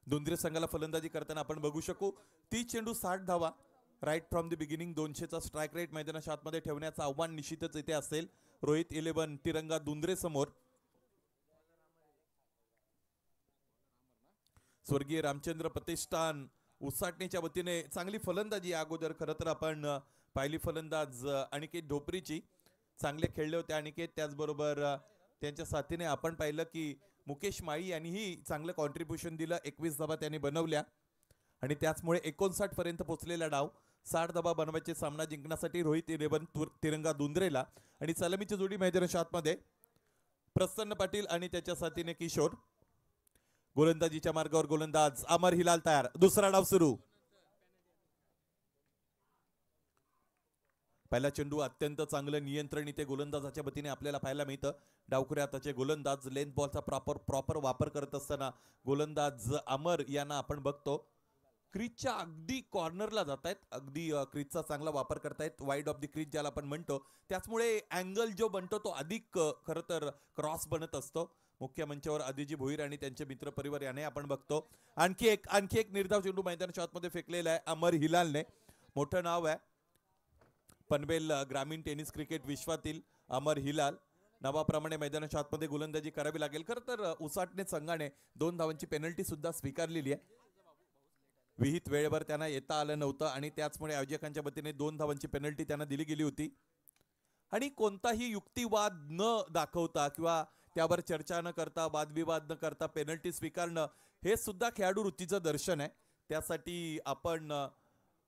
दुंद्रे संघाला फलंदाजी करताना आपण बघू शकू 30 चेंडू 60 धावा, राईट फ्रॉम द बिगिनिंग 200चा स्ट्राईक रेट मैदानाच्या आतमध्ये ठेवण्याचं आव्हान निश्चितच इथे असेल। रोहित 11 तिरंगा दुंद्रे समोर। स्वर्गीय रामचंद्र प्रतिष्ठान उसाटणीच्या वतीने चांगली फलंदाजी अगोदर खरं तर आपण पहिली फलंदाज अनिकेत ढोपरीची चांगले खेळले होते अनिकेत। त्याचबरोबर त्यांच्या साथीने आपण पाहिलं की मुकेश माळी यांनीही चांगलं कॉन्ट्रीब्युशन दिलं। 21 धाबा त्यांनी बनवल्या आणि त्याचमुळे 59 पर्यंत पोहोचलेला डाव 60 धाबा बनवायचे सामना जिंकण्यासाठी रोहित 11 तिरंगा दुंद्रेला आणि सलामीची जोडी मैदानाच्या आतमध्ये प्रसन्न पाटील आणि त्याच्या साथीने किशोर। गोलंदाजीच्या मार्गावर गोलंदाज अमर हिलाल तयार। दुसरा डाव सुरू। पहिला चेंडू अत्यंत चांगलं नियंत्रण इथे गोलंदाजाच्या वतीने आपल्याला पाहायला मिळतं। डावखुऱ्या हाताचे गोलंदाज लेंथ बॉलचा प्रॉपर वापर करत असताना गोलंदाज अमर यांना आपण बघतो क्रीजच्या अगदी कॉर्नरला जात आहेत, अगदी क्रीजचा चांगला वापर करतायत, वाईड ऑफ द क्रीज ज्याला आपण म्हणतो। त्याचमुळे अँगल जो बनतो तो अधिक खरं तर क्रॉस बनत असतो। मुख्य मंचावर आदिजी भोईर आणि त्यांचे मित्र परिवार याने आपण बघतो। आणखी एक निर्धाव चेंडू मैदानाच्या आतमध्ये फेकलेला आहे अमर हिलालने। मोठं नाव आहे पनवेल ग्रामीण टेनिस क्रिकेट विश्वातील अमर हिलाल। नावाप्रमाणे मैदानाच्या आतमध्ये गोलंदाजी करावी लागेल। खरं तर उसाटणे संघाने 2 धावांची पेनल्टी सुद्धा स्वीकारलेली आहे। विहित वेळेवर त्यांना येता आलं नव्हतं आणि त्याचमुळे आयोजकांच्या वतीने 2 धावांची पेनल्टी त्यांना दिली गेली होती. आणि कोणताही युक्तिवाद न दाखवता किंवा त्यावर चर्चा न करता वादविवाद न करता पेनल्टी स्वीकारणं हे सुद्धा खेळाडू वृत्तीचं दर्शन आहे. त्यासाठी आपण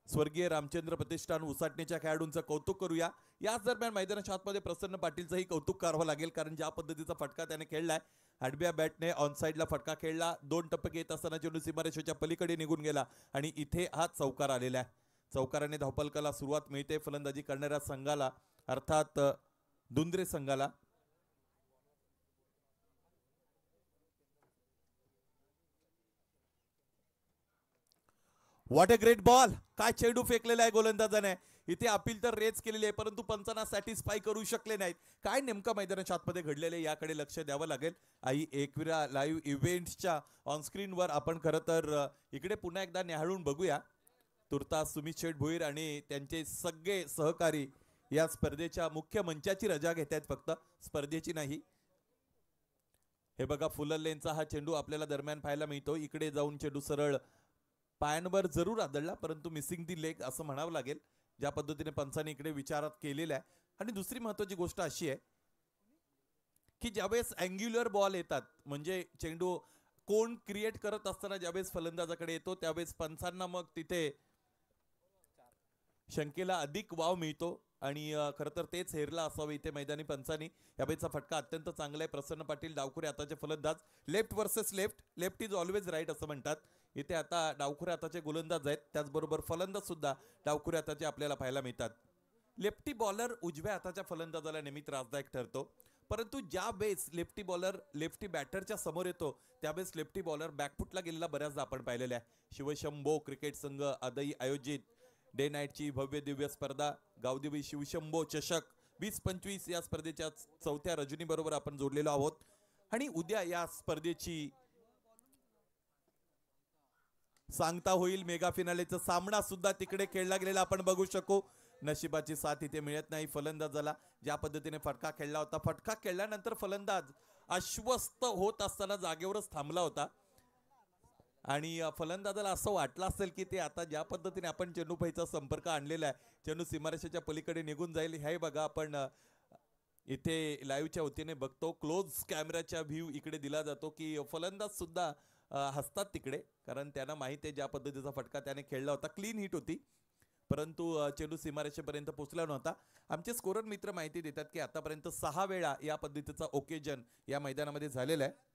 स्वर्गीय रामचंद्र प्रतिष्ठान उसाटणीच्या खेळाडूंचं कौतुक करूया. याच दरम्यान मैदानाच्या आतमध्ये प्रसन्न पाटीलचंही कौतुक करावं लागेल, कारण ज्या पद्धतीचा फटका त्याने खेळलाय, आडव्या बॅटने ऑन साईडला फटका खेळला, 2 टप्पे येत असताना चेंडू सीमारेषेच्या पलीकडे निघून गेला आणि इथे हा चौकार आलेला आहे. चौकाराने धावफलकाला सुरुवात मिळते फलंदाजी करणाऱ्या संघाला, अर्थात दुंद्रे संघाला. व्हॉट अ ग्रेट बॉल, काय चेंडू फेकलेला आहे गोलंदाजाने. इथे अपील तर रेज केलेली आहे, परंतु पंचांना सॅटिस्फाय करू शकले नाहीत. काय नेमकं मैदानाच्या आतमध्ये घडलेले याकडे लक्ष द्यावं लागेल. आई एकविरा लाईव्ह इव्हेंट्सच्या ऑनस्क्रीन वर आपण खरं तर इकडे पुन्हा एकदा न्याहाळून बघूया. तुर्तास सुमित शेठ भोईर आणि त्यांचे सगळे सहकारी या स्पर्धेच्या मुख्य मंचाची रजा घेत आहेत, फक्त स्पर्धेची नाही. हे बघा, फुलर लेनचा हा चेंडू आपल्याला दरम्यान पाहायला मिळतो. इकडे जाऊन चेंडू सरळ पायांवर जरूर आदळला, परंतु मिसिंग दी लेग असं म्हणावं लागेल, ज्या पद्धतीने पंचांनी इकडे विचारात केलेला आहे. आणि दुसरी महत्वाची गोष्ट अशी आहे की ज्यावेळेस अँग्युलर बॉल येतात, म्हणजे चेंडू कोण क्रिएट करत असताना ज्यावेळेस फलंदाजाकडे येतो, त्यावेळेस पंचांना मग तिथे शंकेला अधिक वाव मिळतो. आणि खरं तर तेच हेरला असावं इथे मैदानी पंचांनी. यावेळेचा फटका अत्यंत चांगला आहे. प्रसन्न पाटील डावखुरे हाताचे फलंदाज, left versus left, left is always right असं म्हणतात. इथे आता डावखुरे हाताचे गोलंदाज आहेत, त्याचबरोबर फलंदाज सुद्धा डावखुरे हाताचे आपल्याला पाहायला मिळतात. लेफ्टी बॉलर उजव्या हाताच्या फलंदाजाला नेहमी त्रासदायक ठरतो, परंतु ज्या वेळेस लेफ्टी बॉलर लेफ्टी बॅटरच्या समोर येतो त्यावेळेस लेफ्टी बॉलर बॅकफुटला गेलेला बऱ्याचदा आपण पाहिलेला आहे. शिवशंभो क्रिकेट संघ आदई आयोजित डे नाईटची भव्य दिव्य स्पर्धा गावदेवी शिवशंभो चषक 2025 या स्पर्धेच्या 4थ्या रजनी बरोबर आपण जोडलेलो आहोत. आणि उद्या या स्पर्धेची सांगता होईल. मेगा फिनालेचा सामना सुद्धा तिकडे खेळला गेलेला आपण बघू शकू. नशिबाची साथ इथे मिळत नाही फलंदाजाला. ज्या पद्धतीने फटका खेळला होता, फटका खेळल्यानंतर फलंदाज अस्वस्थ होत असताना जागेवरच थांबला होता आणि फलंदाजाला असं वाटलं असेल की ते आता ज्या पद्धतीने आपण चेंडू पैचा संपर्क आणलेला आहे, चेंडू सीमारेषेच्या पलीकडे निघून जाईल. हे बघा, आपण इथे लाईव्हच्या वतीने बघतो, क्लोज कॅमेराच्या व्ह्यू इकडे दिला जातो की फलंदाज सुद्धा हसतात तिकडे, कारण त्यांना माहिती आहे ज्या पद्धतीचा फटका त्याने खेळला होता. क्लीन हिट होती, परंतु चेंडू सीमारेषेपर्यंत पोहोचला नव्हता. आमचे स्कोरर मित्र माहिती देतात की आतापर्यंत 6 वेळा या पद्धतीचा ओकेजन या मैदानामध्ये झालेला आहे.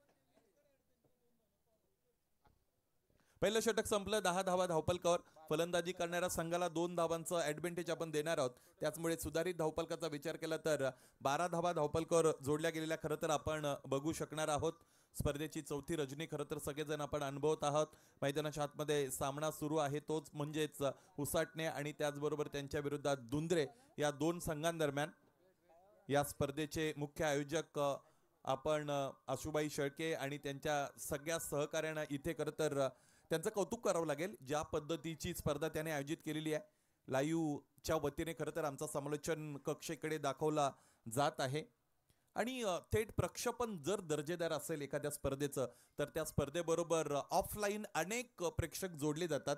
पहिलं षटक संपलं, 10 धावा धावपलकावर. फलंदाजी करणाऱ्या संघाला 2 धावांचं ऍडव्हान्टेज आपण देणार आहोत, त्याचमुळे सुधारित धावपलकाचा विचार केला तर 12 धावा धावपलकावर जोडल्या गेलेल्या खरं तर आपण बघू शकणार आहोत. स्पर्धेची 4थी रजनी खरं तर सगळेजण आपण अनुभवत आहोत. मैदानाच्या आतमध्ये सामना सुरू आहे, तोच म्हणजेच उसाटणे आणि त्याचबरोबर त्यांच्या विरोधात दुंद्रे या 2 संघांदरम्यान. या स्पर्धेचे मुख्य आयोजक आपण आशुबाई शेळके आणि त्यांच्या सगळ्या सहकार्यांना इथे खरं तर त्यांचं कौतुक करावं लागेल. ज्या पद्धतीची स्पर्धा त्याने आयोजित केलेली आहे, लाईव्हच्या वतीने खरं तर आमचा समालोचन कक्षेकडे दाखवला जात आहे. आणि थेट प्रक्षेपण जर दर्जेदार असेल एखाद्या स्पर्धेचं, तर त्या स्पर्धेबरोबर ऑफलाईन अनेक प्रेक्षक जोडले जातात.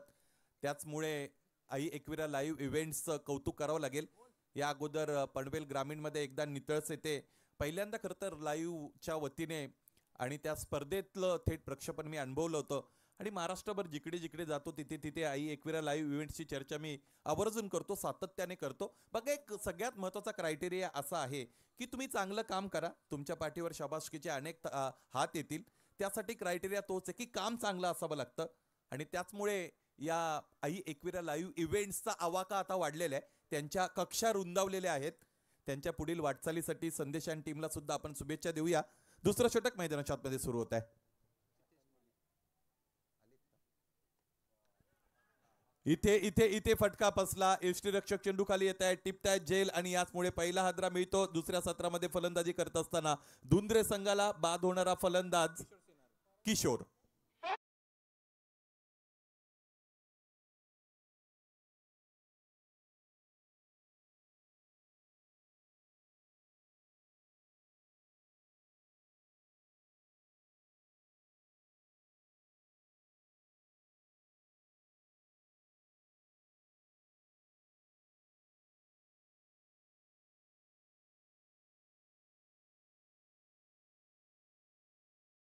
त्याचमुळे आई एकविरा लाईव्ह इव्हेंट्सचं कौतुक करावं लागेल. या अगोदर पनवेल ग्रामीणमध्ये एकदा नितळस येथे पहिल्यांदा खरं तर लाईव्हच्या वतीने आणि त्या स्पर्धेतलं थेट प्रक्षेपण मी अनुभवलं होतं. आणि महाराष्ट्रभर जिकडे जिकडे जातो तिथे तिथे आई एकविरा लाईव्ह इव्हेंट्सची चर्चा मी आवर्जून करतो, सातत्याने करतो. बघा, एक सगळ्यात महत्त्वाचा क्रायटेरिया असा आहे की तुम्ही चांगलं काम करा, तुमच्या पाठीवर शाबासकीचे अनेक हात येतील. त्यासाठी क्रायटेरिया तोच आहे की काम चांगलं असावं लागतं. आणि त्याचमुळे या आई एकविरा लाईव्ह इव्हेंट्सचा आवाका आता वाढलेला आहे, त्यांच्या कक्षा रुंदावलेल्या आहेत. त्यांच्या पुढील वाटचालीसाठी संदेश आणि टीमला सुद्धा आपण शुभेच्छा देऊया. दुसरं षटक मैदानाच्या आतमध्ये सुरू होत आहे. इथे इथे इथे फटका बसला. यष्टीरक्षक चेंडू खाली येत आहे, टिपतायत जेल आणि याचमुळे पहिला हादरा मिळतो. दुसऱ्या सत्रामध्ये फलंदाजी करत असताना दुंद्रे संघाला बाद होणारा फलंदाज किशोर.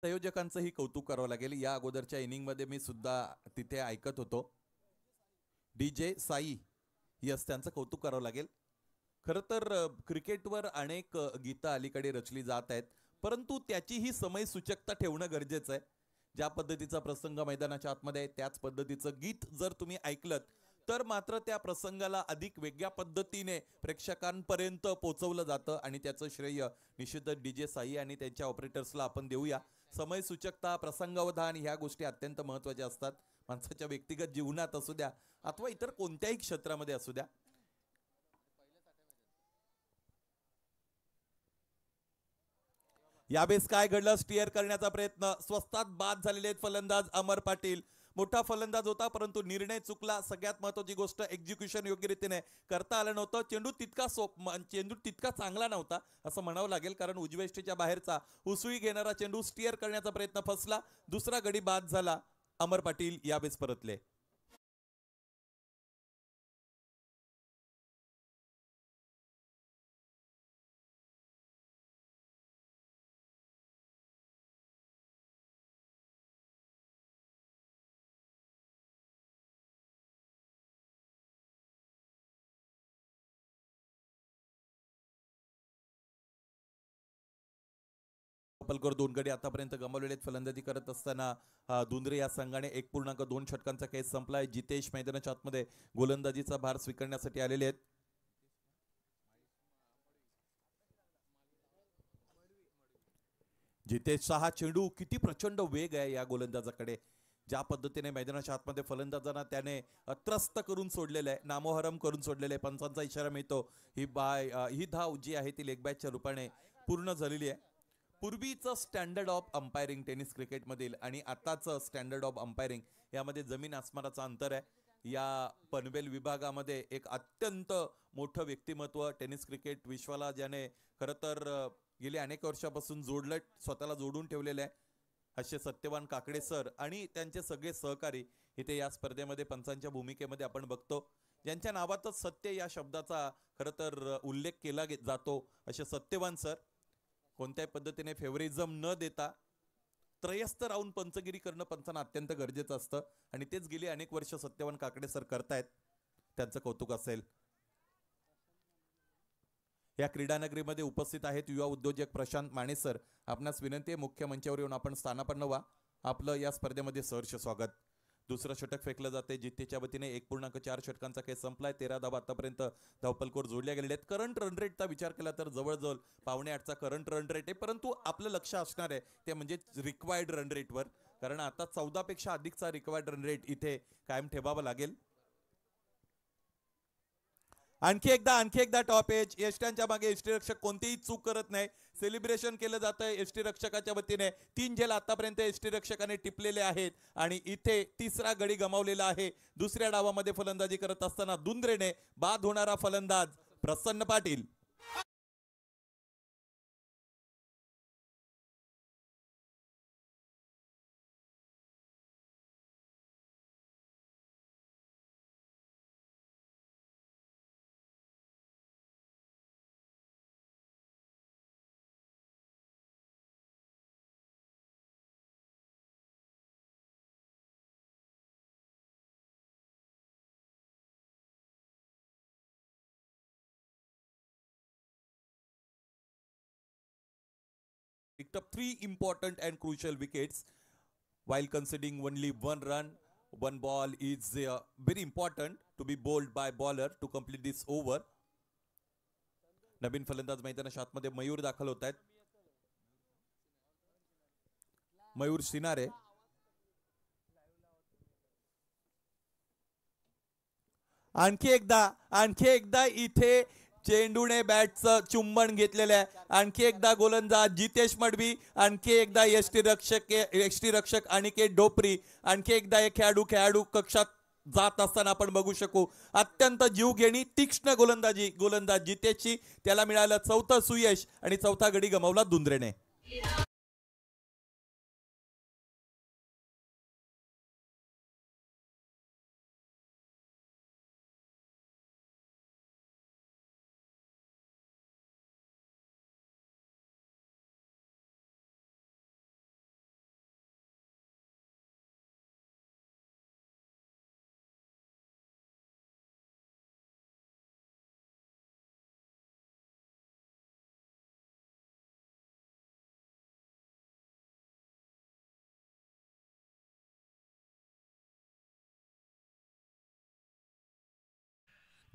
संयोजकांचंही कौतुक करावं लागेल. या अगोदरच्या इनिंगमध्ये मी सुद्धा तिथे ऐकत होतो. DJ साई, यस, त्यांचं कौतुक करावं लागेल. खरं तर क्रिकेटवर अनेक गीतं अलीकडे रचली जात आहेत, परंतु त्याचीही समय सूचकता ठेवणं गरजेचं आहे. ज्या पद्धतीचा प्रसंग मैदानाच्या आतमध्ये आहे त्याच पद्धतीचं गीत जर तुम्ही ऐकलत तर मात्र त्या प्रसंगाला अधिक वेगळ्या पद्धतीने प्रेक्षकांपर्यंत पोहोचवलं जातं आणि त्याचं श्रेय निश्चितच DJ साई आणि त्यांच्या ऑपरेटर्सला आपण देऊया. समय सूचकता, प्रसंगावधान ह्या गोष्टी अत्यंत महत्त्वाच्या असतात. माणसाच्या व्यक्तिगत जीवनात असू द्या अथवा इतर कोणत्याही क्षेत्रामध्ये असू द्या. यावेळेस काय घडलं? स्टिअर करण्याचा प्रयत्न, स्वस्तात बाद झालेले आहेत फलंदाज अमर पाटील. मोठा फलंदाज होता परंतु निर्णय चुकला. सगळ्यात महत्त्वाची गोष्ट एक्झिक्युशन योग्य रीतीने करता आलं नव्हतं. चेंडू तितका चांगला नव्हता असं म्हणावं लागेल, कारण उजव्या यष्टीच्या बाहेरचा उसळी घेणारा चेंडू स्टिअर करण्याचा प्रयत्न फसला. दुसरा गडी बाद झाला. अमर पाटील यावेळेस परतले. पलकर 2 गडी आतापर्यंत गमावलेले फलंदाजी करत असताना दुंद्रे या संघाने 1.2 षटकांचा केस संपलाय. जितेश मैदानाच्या आतमध्ये गोलंदाजीचा भार स्वीकारण्यासाठी आलेले आहेत. जितेशचा हा चेंडू, किती प्रचंड वेग आहे या गोलंदाजाकडे. ज्या पद्धतीने मैदानाच्या आतमध्ये फलंदाजांना त्याने त्रस्त करून सोडलेलं आहे, नामोहरम करून सोडलेलं आहे. पंचांचा इशारा मिळतो. ही धाव जी आहे ती लेग बॅकच्या रूपाने पूर्ण झालेली आहे. पूर्वीचं स्टँडर्ड ऑफ अंपायरिंग टेनिस क्रिकेटमधील आणि आताचं स्टँडर्ड ऑफ अंपायरिंग यामध्ये जमीन आसमानाचा अंतर आहे. या पनवेल विभागामध्ये एक अत्यंत मोठं व्यक्तिमत्व टेनिस क्रिकेट विश्वाला, ज्याने खरं तर गेली अनेक वर्षापासून स्वतःला जोडून ठेवलेलं आहे, असे सत्यवान काकडे सर आणि त्यांचे सगळे सहकारी इथे या स्पर्धेमध्ये पंचांच्या भूमिकेमध्ये आपण बघतो. ज्यांच्या नावातच सत्य या शब्दाचा खरं तर उल्लेख केला जातो असे सत्यवान सर. कोणत्याही पद्धतीने फेवरिझम न देता त्रयस्थ राहून पंचगिरी करणं पंचांना अत्यंत गरजेचं असतं आणि तेच गेली अनेक वर्ष सत्यवान काकडे सर करतायत. त्यांचं कौतुक असेल. या क्रीडानगरीमध्ये उपस्थित आहेत युवा उद्योजक प्रशांत माने सर. आपणास विनंती आहे मुख्य मंचावर येऊन आपण स्थानापन्न व्हा. आपलं या स्पर्धेमध्ये सहर्ष स्वागत. दुसरं षटक फेकलं जाते जितेच्या वतीने. 1.4 षटकांचा केस संपलाय. 13 धावा आतापर्यंत धावपलकोर जोडल्या गेलेले आहेत. करंट रन रेटचा विचार केला तर जवळजवळ 7.5चा करंट रन रेट आहे, परंतु आपलं लक्ष असणार आहे ते म्हणजे रिक्वायर्ड रन रेटवर, कारण आता 14 पेक्षा अधिकचा रिक्वायर्ड रन रेट इथे कायम ठेवावा लागेल. आणखी एकदा टॉप एज. यष्ट्यांच्या मागे यष्टीरक्षक कोणतीही चूक करत नाही. सेलिब्रेशन केलं जातंय यष्टीरक्षकाच्या वतीने. 3 झेल आतापर्यंत यष्टीरक्षकाने टिपलेले आहेत आणि इथे तिसरा गडी गमावलेला आहे. दुसऱ्या डावामध्ये फलंदाजी करत असताना दुंद्रेने बाद होणारा फलंदाज प्रसन्न Patil. Picked up 3 important and crucial wickets while conceding only 1 run. 1 ball is very important to be bowled by bowler to complete this over. नवीन फलंदाज मैदानाच्या आतमध्ये मयूर दाखल होत आहेत. मयूर सिनारे. आणखी एकदा इथे चेंडूने बॅटचं चुंबन घेतलेलं आहे. आणखी एकदा गोलंदाज जितेश मडवी, आणखी एकदा यष्टीरक्षक अनिकेत ढोपरी, आणखी एकदा एक खेळाडू कक्षात जात असताना आपण बघू शकू. अत्यंत जीवघेणी तीक्ष्ण गोलंदाज जितेशची. त्याला मिळालं 4थं सुयश आणि 4था गडी गमावला दुंद्रेने.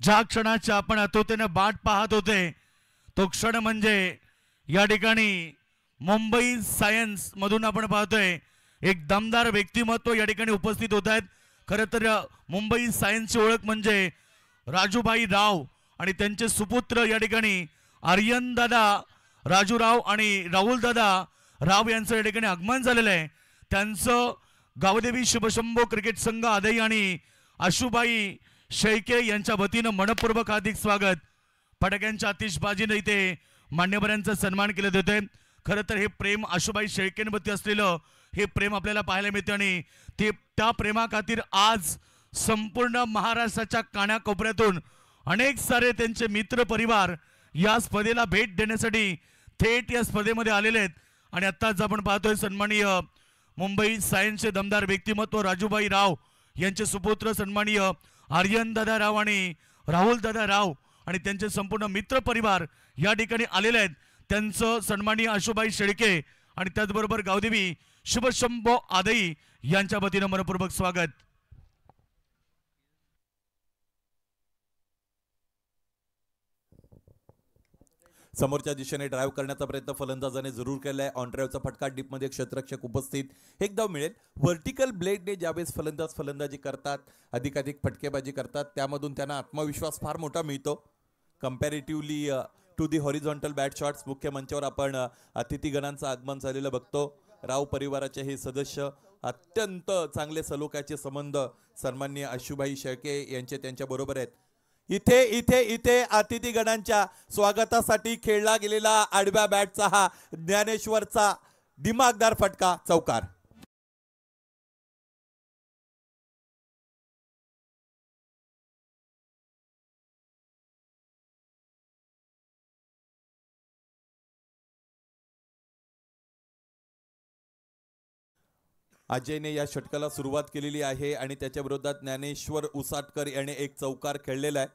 ज्या क्षणाची आपण आतुरतेने वाट पाहत होते तो क्षण म्हणजे या ठिकाणी मुंबई सायन्स मधून आपण पाहतोय एक दमदार व्यक्तिमत्व या ठिकाणी उपस्थित होत आहेत. खरं तर मुंबई सायन्सची ओळख म्हणजे राजूभाई राव आणि त्यांचे सुपुत्र या ठिकाणी आर्यन दादा राजूराव आणि राहुल दादा राव यांचं या ठिकाणी आगमन झालेलं आहे. त्यांचं गावदेवी शुभशंभो क्रिकेट संघ आदई आणि आशुबाई शेळके यांच्या वतीनं मनपूर्वक हार्दिक स्वागत. फटाक्यांच्या आतिषबाजीने इथे मान्यवरांचा सन्मान केला जातोय. खरं तर हे प्रेम आशुबाई शेळकेंवरती असलेलं हे प्रेम आपल्याला पाहायला मिळते आणि ते त्या प्रेमाखातीर आज संपूर्ण महाराष्ट्राच्या कानाकोपऱ्यातून अनेक सारे त्यांचे मित्र परिवार या स्पर्धेला भेट देण्यासाठी थेट या स्पर्धेमध्ये आलेले आहेत. आणि आत्ताच आपण पाहतोय सन्माननीय मुंबई सायन्सचे दमदार व्यक्तिमत्व राजूभाई राव यांचे सुपुत्र सन्माननीय आर्यन दादा राव आणि राहुल दादा राव आणि त्यांचे संपूर्ण मित्र परिवार या ठिकाणी आलेले आहेत. त्यांचं सन्माननीय आशुबाई शेळके आणि त्याचबरोबर गावदेवी शुभशंभो आदई यांच्या वतीनं मनपूर्वक स्वागत. समोरच्या दिशेने ड्राईव्ह करण्याचा प्रयत्न फलंदाजाने जरूर केलाय. ऑन ड्राईव्हचा फटका डीपमध्ये क्षेत्ररक्षक उपस्थित. एक धाव मिळेल. व्हर्टिकल ब्लेडने ज्यावेळेस फलंदाज फलंदाजी करतात अधिकाधिक फटकेबाजी करतात त्यामधून त्यांना आत्मविश्वास फार मोठा मिळतो comparatively to the horizontal bat shots. मुख्य मंचावर आपण अतिथीगणांचं आगमन झालेलं बघतो. राव परिवाराचे हे सदस्य अत्यंत चांगले सलोख्याचे संबंध सन्माननीय आशुभाई शेळके यांचे त्यांच्या बरोबर आहेत. इथे इथे इथे अतिथीगणांच्या स्वागतासाठी खेळला गेलेला आडव्या बॅटचा हा ज्ञानेश्वरचा दिमागदार फटका चौकार. अजयने या षटकाला सुरुवात केलेली आहे आणि त्याच्या विरोधात ज्ञानेश्वर उसाटकर याने एक चौकार खेळलेला आहे.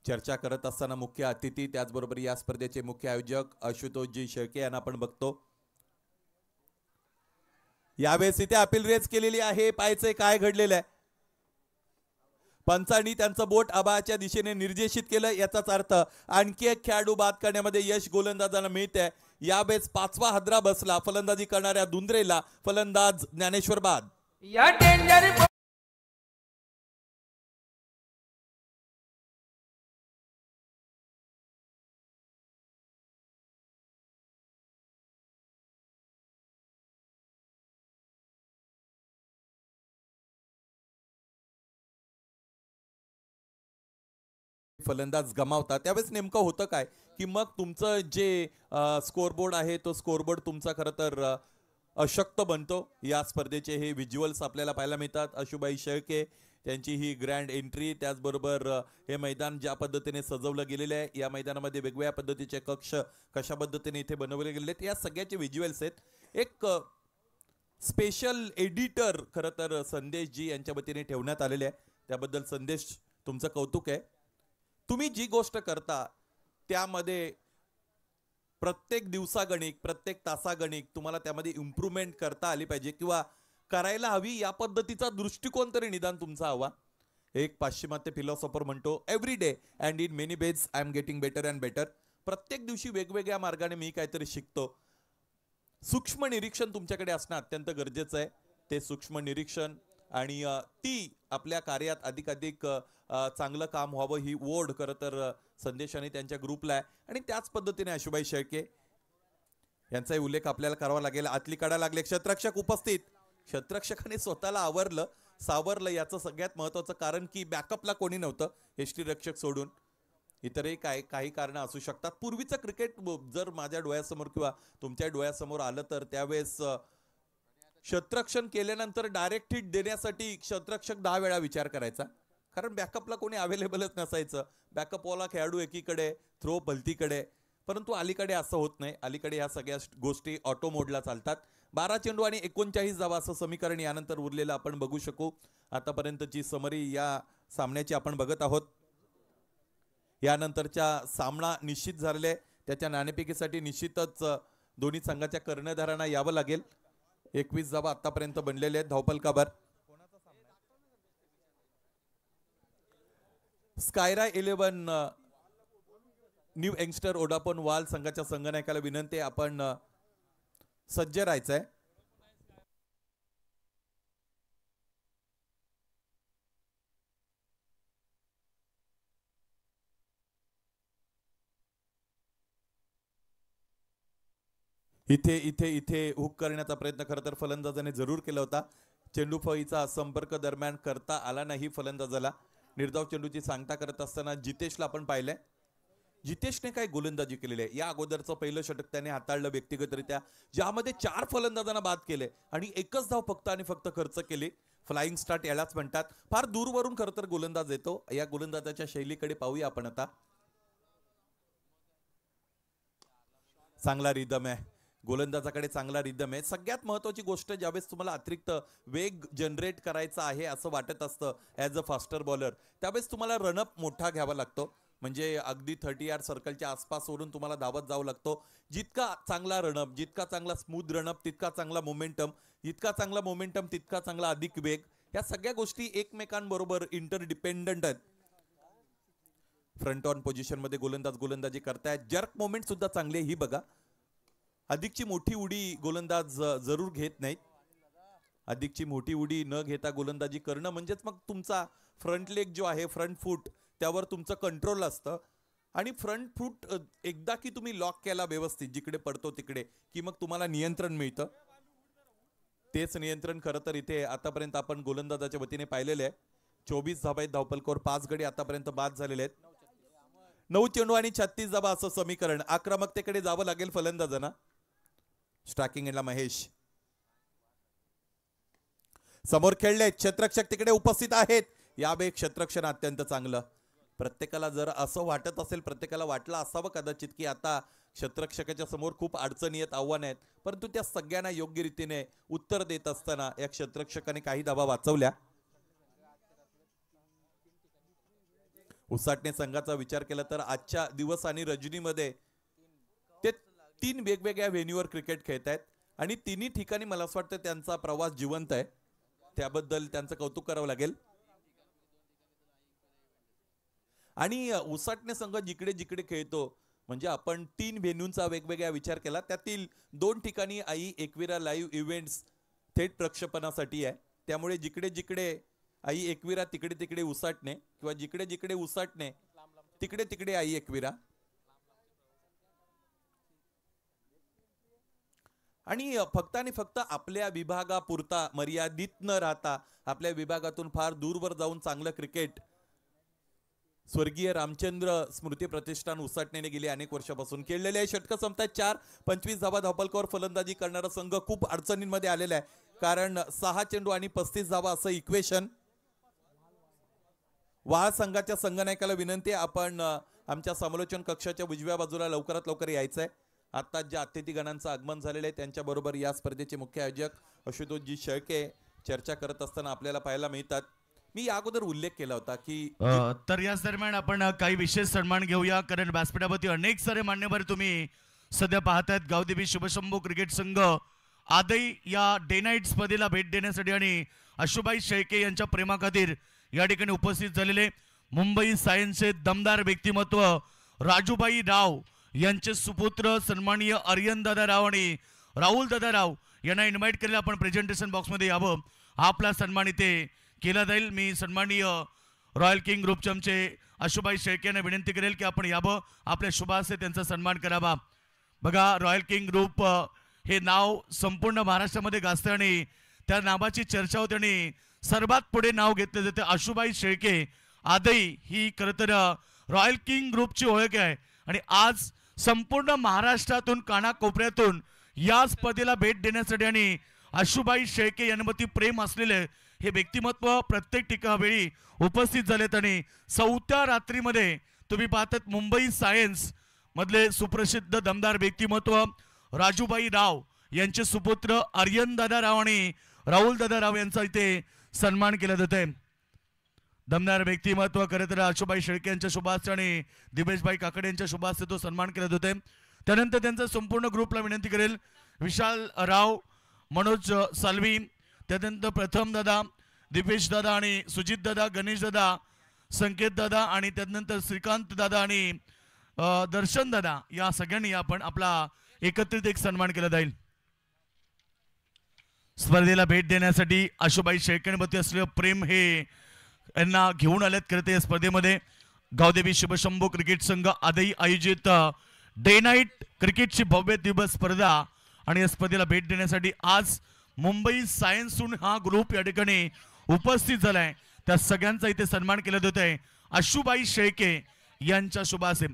चर्चा करत असताना मुख्य अतिथी त्याचबरोबर या स्पर्धेचे मुख्य आयोजक आशुतोषजी शेळके यांना आपण बघतो. यावेळेस इथे अपील रेज केलेली आहे. पाहायचंय काय घडलेलं आहे. पंचांनी त्यांचं बोट आबाच्या दिशेने निर्देशित केलं. याचाच अर्थ आणखी एक खेळाडू बाद करण्यामध्ये यश गोलंदाजांना मिळतंय. यावेळेस 5वा हादरा बसला फलंदाजी करणाऱ्या दुंद्रेला. फलंदाज ज्ञानेश्वर बाद. या डेंजर फलंदाज गमावता त्यावेळेस नेमकं होतं काय की मग तुमचं जे स्कोरबोर्ड आहे तो स्कोरबोर्ड तुमचा खरं तर अशक्त बनतो. या स्पर्धेचे हे व्हिज्युअल्स आपल्याला पाहायला मिळतात. आशुबाई शेळके त्यांची ही ग्रँड एंट्री त्याचबरोबर हे मैदान ज्या पद्धतीने सजवलं गेलेलं आहे. या मैदानामध्ये वेगवेगळ्या पद्धतीचे कक्ष कशा पद्धतीने इथे बनवले गेलेले आहेत या सगळ्याचे व्हिज्युअल्स आहेत. एक स्पेशल एडिटर खरं तर संदेश जी यांच्या वतीने ठेवण्यात आलेले आहे. त्याबद्दल संदेश तुमचं कौतुक आहे. तुम्ही जी गोष्ट करता त्यामध्ये प्रत्येक दिवसागणिक प्रत्येक तासागणिक तुम्हाला त्यामध्ये इम्प्रूव्हमेंट करता आली पाहिजे किंवा करायला हवी या पद्धतीचा दृष्टिकोन तरी निदान तुमचा हवा. एक पाश्चिमात्य फिलॉसॉफर म्हणतो every day and in many ways I am getting better and better. प्रत्येक दिवशी वेगवेगळ्या मार्गाने मी काहीतरी शिकतो. सूक्ष्म निरीक्षण तुमच्याकडे असणं अत्यंत गरजेचं आहे. ते सूक्ष्म निरीक्षण आणि ती आपल्या कार्यात अधिकाधिक चांगलं काम व्हावं ही ओढ खरं तर संदेशाने त्यांच्या ग्रुपला आहे. आणि त्याच पद्धतीने आशुबाई शेळके यांचाही उल्लेख आपल्याला करावा लागेल. आतली काढा लागले क्षेत्ररक्षक उपस्थित. क्षेत्ररक्षकाने स्वतःला आवरलं सावरलं याचं सगळ्यात महत्वाचं कारण की बॅकअपला कोणी नव्हतं यष्टीरक्षक सोडून. इतरही काही कारण असू शकतात. पूर्वीचं क्रिकेट जर माझ्या डोळ्यासमोर किंवा तुमच्या डोळ्यासमोर आलं तर त्यावेळेस क्षेत्ररक्षण केल्यानंतर डायरेक्ट हिट देण्यासाठी क्षेत्ररक्षक 10 वेळा विचार करायचा कारण बॅकअपला कोणी अवेलेबलच नसायचं. बॅकअपवाला खेळाडू एकीकडे थ्रो भलतीकडे. परंतु अलीकडे असं होत नाही. अलीकडे ह्या सगळ्या गोष्टी ऑटो मोडला चालतात. 12 चेंडू आणि 39 धावा असं समीकरण यानंतर उरलेलं आपण बघू शकू. आतापर्यंतची समरी या सामन्याची आपण बघत आहोत. यानंतरच्या सामना निश्चित झालेला आहे. त्याच्या नाणेफेकीसाठी निश्चितच दोन्ही संघाच्या कर्णधारांना यावं लागेल. 21 धावा आतापर्यंत बनलेले आहेत धावफलकावर. स्कायरा 11 न्यू यंगस्टर ओडापोन वाल संघाच्या संघनायकाला विनंती आहे, आपण सज्ज राहायचंय. इथे इथे इथे हुक करण्याचा प्रयत्न खरं तर फलंदाजाने जरूर केला होता. चेंडू फळीचा संपर्क दरम्यान करता आला नाही फलंदाजाला. निर्धाव चेंडूची सांगता करत असताना जितेशला आपण पाहिलंय. जितेशने काय गोलंदाजी केलेली आहे. या अगोदरचं पहिलं षटक त्याने हाताळलं व्यक्तिगतरित्या, ज्यामध्ये 4 फलंदाजांना बाद केले आणि एकच धाव फक्त आणि फक्त खर्च केली. फ्लाइंग स्टार्ट यालाच म्हणतात. फार दूरवरून खरं तर गोलंदाज येतो. या गोलंदाजाच्या शैलीकडे पाहूया आपण आता. चांगला रिदम आहे गोलंदाजाकडे, चांगला रिदम आहे. सगळ्यात महत्वाची गोष्ट, ज्यावेळेस तुम्हाला अतिरिक्त वेग जनरेट करायचा आहे असं वाटत असतं ॲज अ फास्टर बॉलर, त्यावेळेस तुम्हाला रनअप मोठा घ्यावा लागतो. म्हणजे अगदी 30 यार्ड सर्कलच्या आसपास सोडून तुम्हाला धावत जावं लागतो. जितका चांगला रनअप, जितका चांगला स्मूथ रनअप, तितका चांगला मोमेंटम, जितका चांगला मोमेंटम तितका चांगला अधिक वेग. या सगळ्या गोष्टी एकमेकांबरोबर इंटरडिपेंडंट आहेत. फ्रंट ऑन पोझिशन मध्ये गोलंदाजी करतायत. जर्क मोमेंट सुद्धा चांगली आहे ही बघा. अधिकची मोठी उडी गोलंदाज जरूर घेत नाहीत. अधिकची मोठी उडी न घेता गोलंदाजी करणं म्हणजेच मग तुमचा फ्रंट लेग जो आहे, फ्रंट फूट, त्यावर तुमचं कंट्रोल असतं. आणि फ्रंट फूट एकदा की तुम्ही लॉक केला व्यवस्थित जिकडे पडतो तिकडे, की मग तुम्हाला नियंत्रण मिळतं. तेच नियंत्रण खरं तर इथे आतापर्यंत आपण गोलंदाजाच्या वतीने पाहिलेले आहे. 24 धाबा आहेत धावपलकावर, 5 गडी आतापर्यंत बाद झालेले आहेत. 9 चेंडू आणि 36 धाबा असं समीकरण. आक्रमकतेकडे जावं लागेल फलंदाजांना. स्ट्रायकिंग एंडला महेश समोर खेळले. क्षेत्ररक्षक तिकडे उपस्थित आहेत. यावेळी क्षेत्ररक्षण अत्यंत चांगलं. प्रत्येकाला जर असं वाटत असेल, प्रत्येकाला वाटलं असावं कदाचित की आता क्षेत्ररक्षकाच्या समोर खूप अडचणी आहेत, आव्हानं आहेत, परंतु त्या सगळ्यांना योग्य रीतीने उत्तर देत असताना या क्षेत्ररक्षकाने काही धाबा वाचवल्या. उसाटणे संघाचा विचार केला तर आजच्या दिवस आणि रजनीमध्ये ते 3 वेगवेगळ्या व्हेन्यूवर क्रिकेट खेळत आहेत आणि तिन्ही ठिकाणी मला असं वाटतं त्यांचा प्रवास जिवंत आहे. त्याबद्दल त्यांचं कौतुक करावं लागेल. आणि उसाटणे संघ जिकडे जिकडे खेळतो, म्हणजे आपण 3 व्हेन्यूंचा वेगवेगळा विचार केला, त्यातील 2 ठिकाणी आई एकविरा लाईव्ह इव्हेंट्स थेट प्रक्षेपणासाठी आहे. त्यामुळे जिकडे जिकडे आई एकविरा तिकडे तिकडे उसाटणे, किंवा जिकडे जिकडे उसाटणे तिकडे तिकडे आई एकविरा. आणि फक्त आणि फक्त आपल्या विभागापुरता मर्यादित न राहता आपल्या विभागातून फार दूरवर जाऊन चांगलं क्रिकेट स्वर्गीय रामचंद्र स्मृती प्रतिष्ठान उसाटणेने गेली अनेक वर्षापासून खेळलेले आहे. षटक संपतात 4. 25 धाबा धावपलकावर फलंदाजी करणारा संघ खूप अडचणींमध्ये आलेला आहे, कारण 6 चेंडू आणि 35 धाबा असं इक्वेशन. वाळ संघाच्या संघनायकाला विनंती आहे, आपण आमच्या समालोचन कक्षाच्या उजव्या बाजूला लवकरात लवकर यायचंय. आता ज्या अतिथीगणांचं आगमन झालेलं आहे त्यांच्याबरोबर या स्पर्धेचे मुख्य आयोजक आशुतोषजी शेळके चर्चा करत असताना आपल्याला पाहायला मिळतात. मी या अगोदर उल्लेख केला होता की तर याच दरम्यान आपण काही विशेष सन्मान घेऊया, कारण व्यासपीठावरती अनेक सारे मान्यवर तुम्ही सध्या पाहतायत. गावदेवी शुभशंभू क्रिकेट संघ आदई या डे नाईट स्पर्धेला भेट देण्यासाठी आणि आशुबाई शेळके यांच्या प्रेमाखातीर या ठिकाणी उपस्थित झालेले मुंबई सायन्सचे दमदार व्यक्तिमत्व राजूबाई राव यांचे सुपुत्र सन्माननीय आर्यनदादा राव आणि राहुल दादा राव यांना इन्व्हाइट केलेलं आपण प्रेझेंटेशन बॉक्समध्ये यावं. आपला सन्मान इथे केला जाईल. मी सन्माननीय रॉयल किंग ग्रुपचे आमचे आशुबाई शेळके यांना विनंती करेल की आपण यावं, आपल्या शुभास्ते त्यांचा सन्मान करावा. बघा, रॉयल किंग ग्रुप हे नाव संपूर्ण महाराष्ट्रामध्ये गाजतं आणि त्या नावाची चर्चा होते आणि सर्वात पुढे नाव घेतले जाते. आशुबाई शेळके आदई ही खरं तर रॉयल किंग ग्रुपची ओळख आहे आणि आज संपूर्ण महाराष्ट्रातून कानाकोपऱ्यातून या स्पर्धेला भेट देण्यासाठी आणि आशुबाई शेळके यांच्यावरती प्रेम असलेले हे व्यक्तिमत्व प्रत्येक ठिकाणी उपस्थित झालेत. आणि 4थ्या रात्रीमध्ये तुम्ही पाहतात मुंबई सायन्स मधले सुप्रसिद्ध दमदार व्यक्तिमत्व राजूबाई राव यांचे सुपुत्र आर्यनदादा राव आणि राहुल दादा राव यांचा इथे सन्मान केला जात आहे. दमदार व्यक्तिमत्व खरं तर आशुबाई शेळके यांच्या शुभास्ते आणि दिवेशबाई काकडे यांच्या शुभास्ते तो सन्मान केला जातोय. त्यानंतर त्यांचा संपूर्ण ग्रुपला विनंती करेल, विशाल राव, मनोज सालवी, त्यानंतर प्रथम दादा, दिपेश दादा आणि सुजित दादा, गणेश दादा, संकेत दादा आणि त्यानंतर श्रीकांत दादा आणि दर्शन दादा या सगळ्यांनी आपण आपला एकत्रित एक सन्मान केला जाईल. स्पर्धेला भेट देण्यासाठी आशुबाई शेळकेंवरती असलेलं प्रेम हे यांना घेऊन आलेत. करते या स्पर्धेमध्ये गावदेवी शिवशंभू क्रिकेट संघ आदई आयोजित डे नाईट क्रिकेटची भव्य दिवस स्पर्धा आणि या स्पर्धेला भेट देण्यासाठी आज मुंबई सायन्सून हा ग्रुप या ठिकाणी उपस्थित झालाय. त्या सगळ्यांचा इथे सन्मान केला जात आहे आशुबाई शेळके यांच्या शुभासे.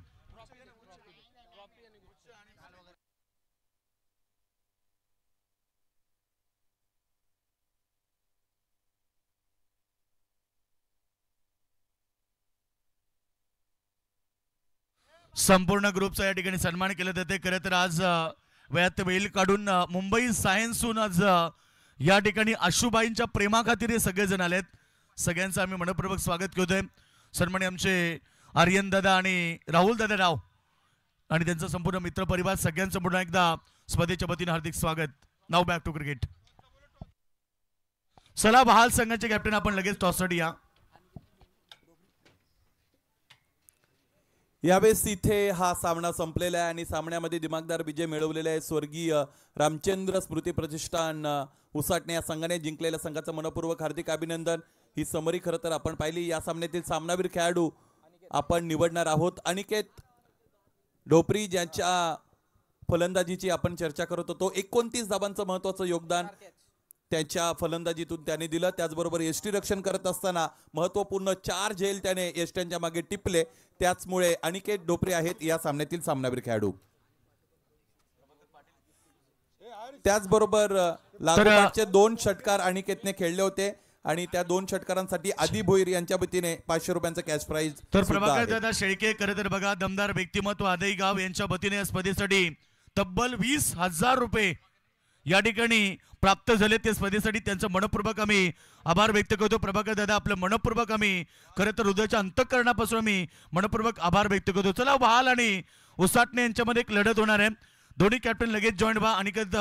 संपूर्ण ग्रुपचा या ठिकाणी सन्मान केला जाते. खरं तर आज वेळात वेळ काढून मुंबई सायन्सून आज या ठिकाणी आशुबाईंच्या प्रेमाखातीर हे सगळेजण आलेत. सगळ्यांचं आम्ही मनपूर्वक स्वागत करतोय. सन्मानी आमचे आर्यन दादा आणि राहुल दादा राव आणि त्यांचा संपूर्ण मित्र परिवार सगळ्यांचं पुन्हा एकदा स्पर्धेच्या वतीने हार्दिक स्वागत. नाव बॅक टू क्रिकेट. चला बहाल संघाचे कॅप्टन आपण लगेच टॉससाठी या. यावेळेस इथे हा सामना संपलेला आहे आणि सामन्यामध्ये दिमागदार विजय मिळवलेला आहे स्वर्गीय रामचंद्र स्मृती प्रतिष्ठान उसाटणे या संघाने जिंकलेल्या संघाचं मनपूर्वक हार्दिक अभिनंदन. ही समरी खरं तर आपण पाहिली. या सामन्यातील सामनावीर खेळाडू आपण निवडणार आहोत. अनिकेत ढोपरी ज्यांच्या फलंदाजीची आपण चर्चा करत होतो. 29 धावांचं महत्वाचं योगदान त्यांच्या फलंदाजीतून त्याने दिलं. त्याचबरोबर यष्टी रक्षण करत असताना महत्वपूर्ण 4 झेल त्याने यष्ट्यांच्या मागे टिपले. त्याचमुळे अनिकेत ढोपरे आहेत या सामन्यातील सामनावीर खेळाडू. त्याचबरोबर लागोपाठचे 2 षटकार अनिकेतने खेळले होते आणि त्या 2 षटकारांसाठी आदी भोईर यांच्या वतीने 500 रुपयांचं कॅश प्राइज. तर प्रभाकर दादा शेळके खरं तर बघा दमदार व्यक्तिमत्व आदई गाव यांच्या वतीने या स्पर्धेसाठी तब्बल 20,000 रुपये या ठिकाणी प्राप्त झाले. त्या स्पर्धेसाठी त्यांचं मनपूर्वक आम्ही आभार व्यक्त करतो. प्रभाकर दादा आपलं मनपूर्वक आम्ही खरं तर हृदयाच्या अंतःकरणापासून आम्ही मनपूर्वक आभार व्यक्त करतो. चला बहाल आणि उसाटणे यांच्यामध्ये एक लढत होणार आहे. दोन्ही कॅप्टन लगेच जॉईन व्हा. अनिकेत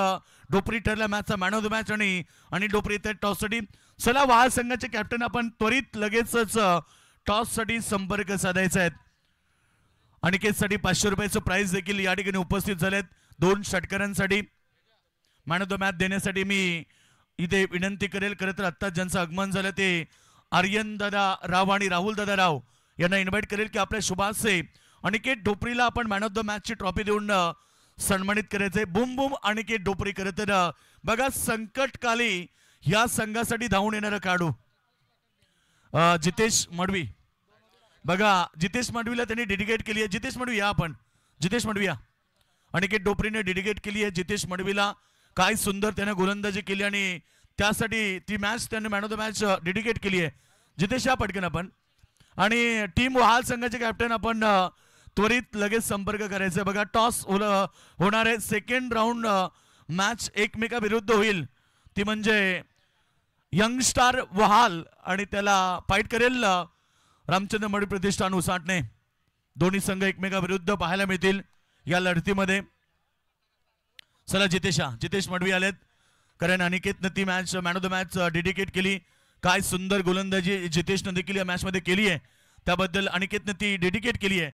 ढोपरी ठरला मॅचचा मॅन ऑफ द मॅच आणि ढोपरी येतात टॉससाठी. चला बहाल संघाचे कॅप्टन आपण त्वरित लगेचच टॉससाठी संपर्क साधायचा आहे. अनिकेतसाठी 500 रुपयाचं प्राइज देखील या ठिकाणी उपस्थित झालेत. 2 षटकारांसाठी मॅन ऑफ द मॅच देण्यासाठी मी इथे विनंती करेल. खरं तर आत्ता ज्यांचं आगमन झालं ते आर्यन दादा राव आणि राहुल दादा राव यांना इन्व्हाइट करेल की आपल्या शुभासे अनिकेत ढोपरीला आपण मॅन ऑफ द मॅचची ट्रॉफी देऊन सन्मानित करायचंय. बुम बुम अनिकेत ढोपरी. खरं तर बघा संकटकाली या संघासाठी धावून येणारं खेळाडू जितेश मडवी. बघा जितेश मडवीला त्यांनी डेडिकेट केली आहे. जितेश मडवी या आपण. जितेश मडवी या. अनिकेत ढोपरीने डेडिकेट केली आहे जितेश मडवीला. काय सुंदर त्याने गोलंदाजी केली आणि त्यासाठी ती मॅच त्याने man of the match dedicate केली आहे. जितेश या पटकन आपण. आणि टीम वहाल संघाचे कॅप्टन आपण त्वरित लगेच संपर्क करायचा. बघा टॉस होणार आहे. सेकंड राऊंड मॅच एकमेकाविरुद्ध होईल. ती म्हणजे यंग स्टार वहाल आणि त्याला फाईट करेल रामचंद्र मडी प्रतिष्ठान उसाटणे. दोन्ही संघ एकमेकाविरुद्ध पाहायला मिळतील या लढतीमध्ये. चला जितेश मडवी आलेत कारण अनिकेतनं ती match man of the match dedicate केली. काय सुंदर गोलंदाजी जितेशनं देखील या मॅच मध्ये केली आहे. त्याबद्दल अनिकेतनं ती डेडिकेट केली आहे.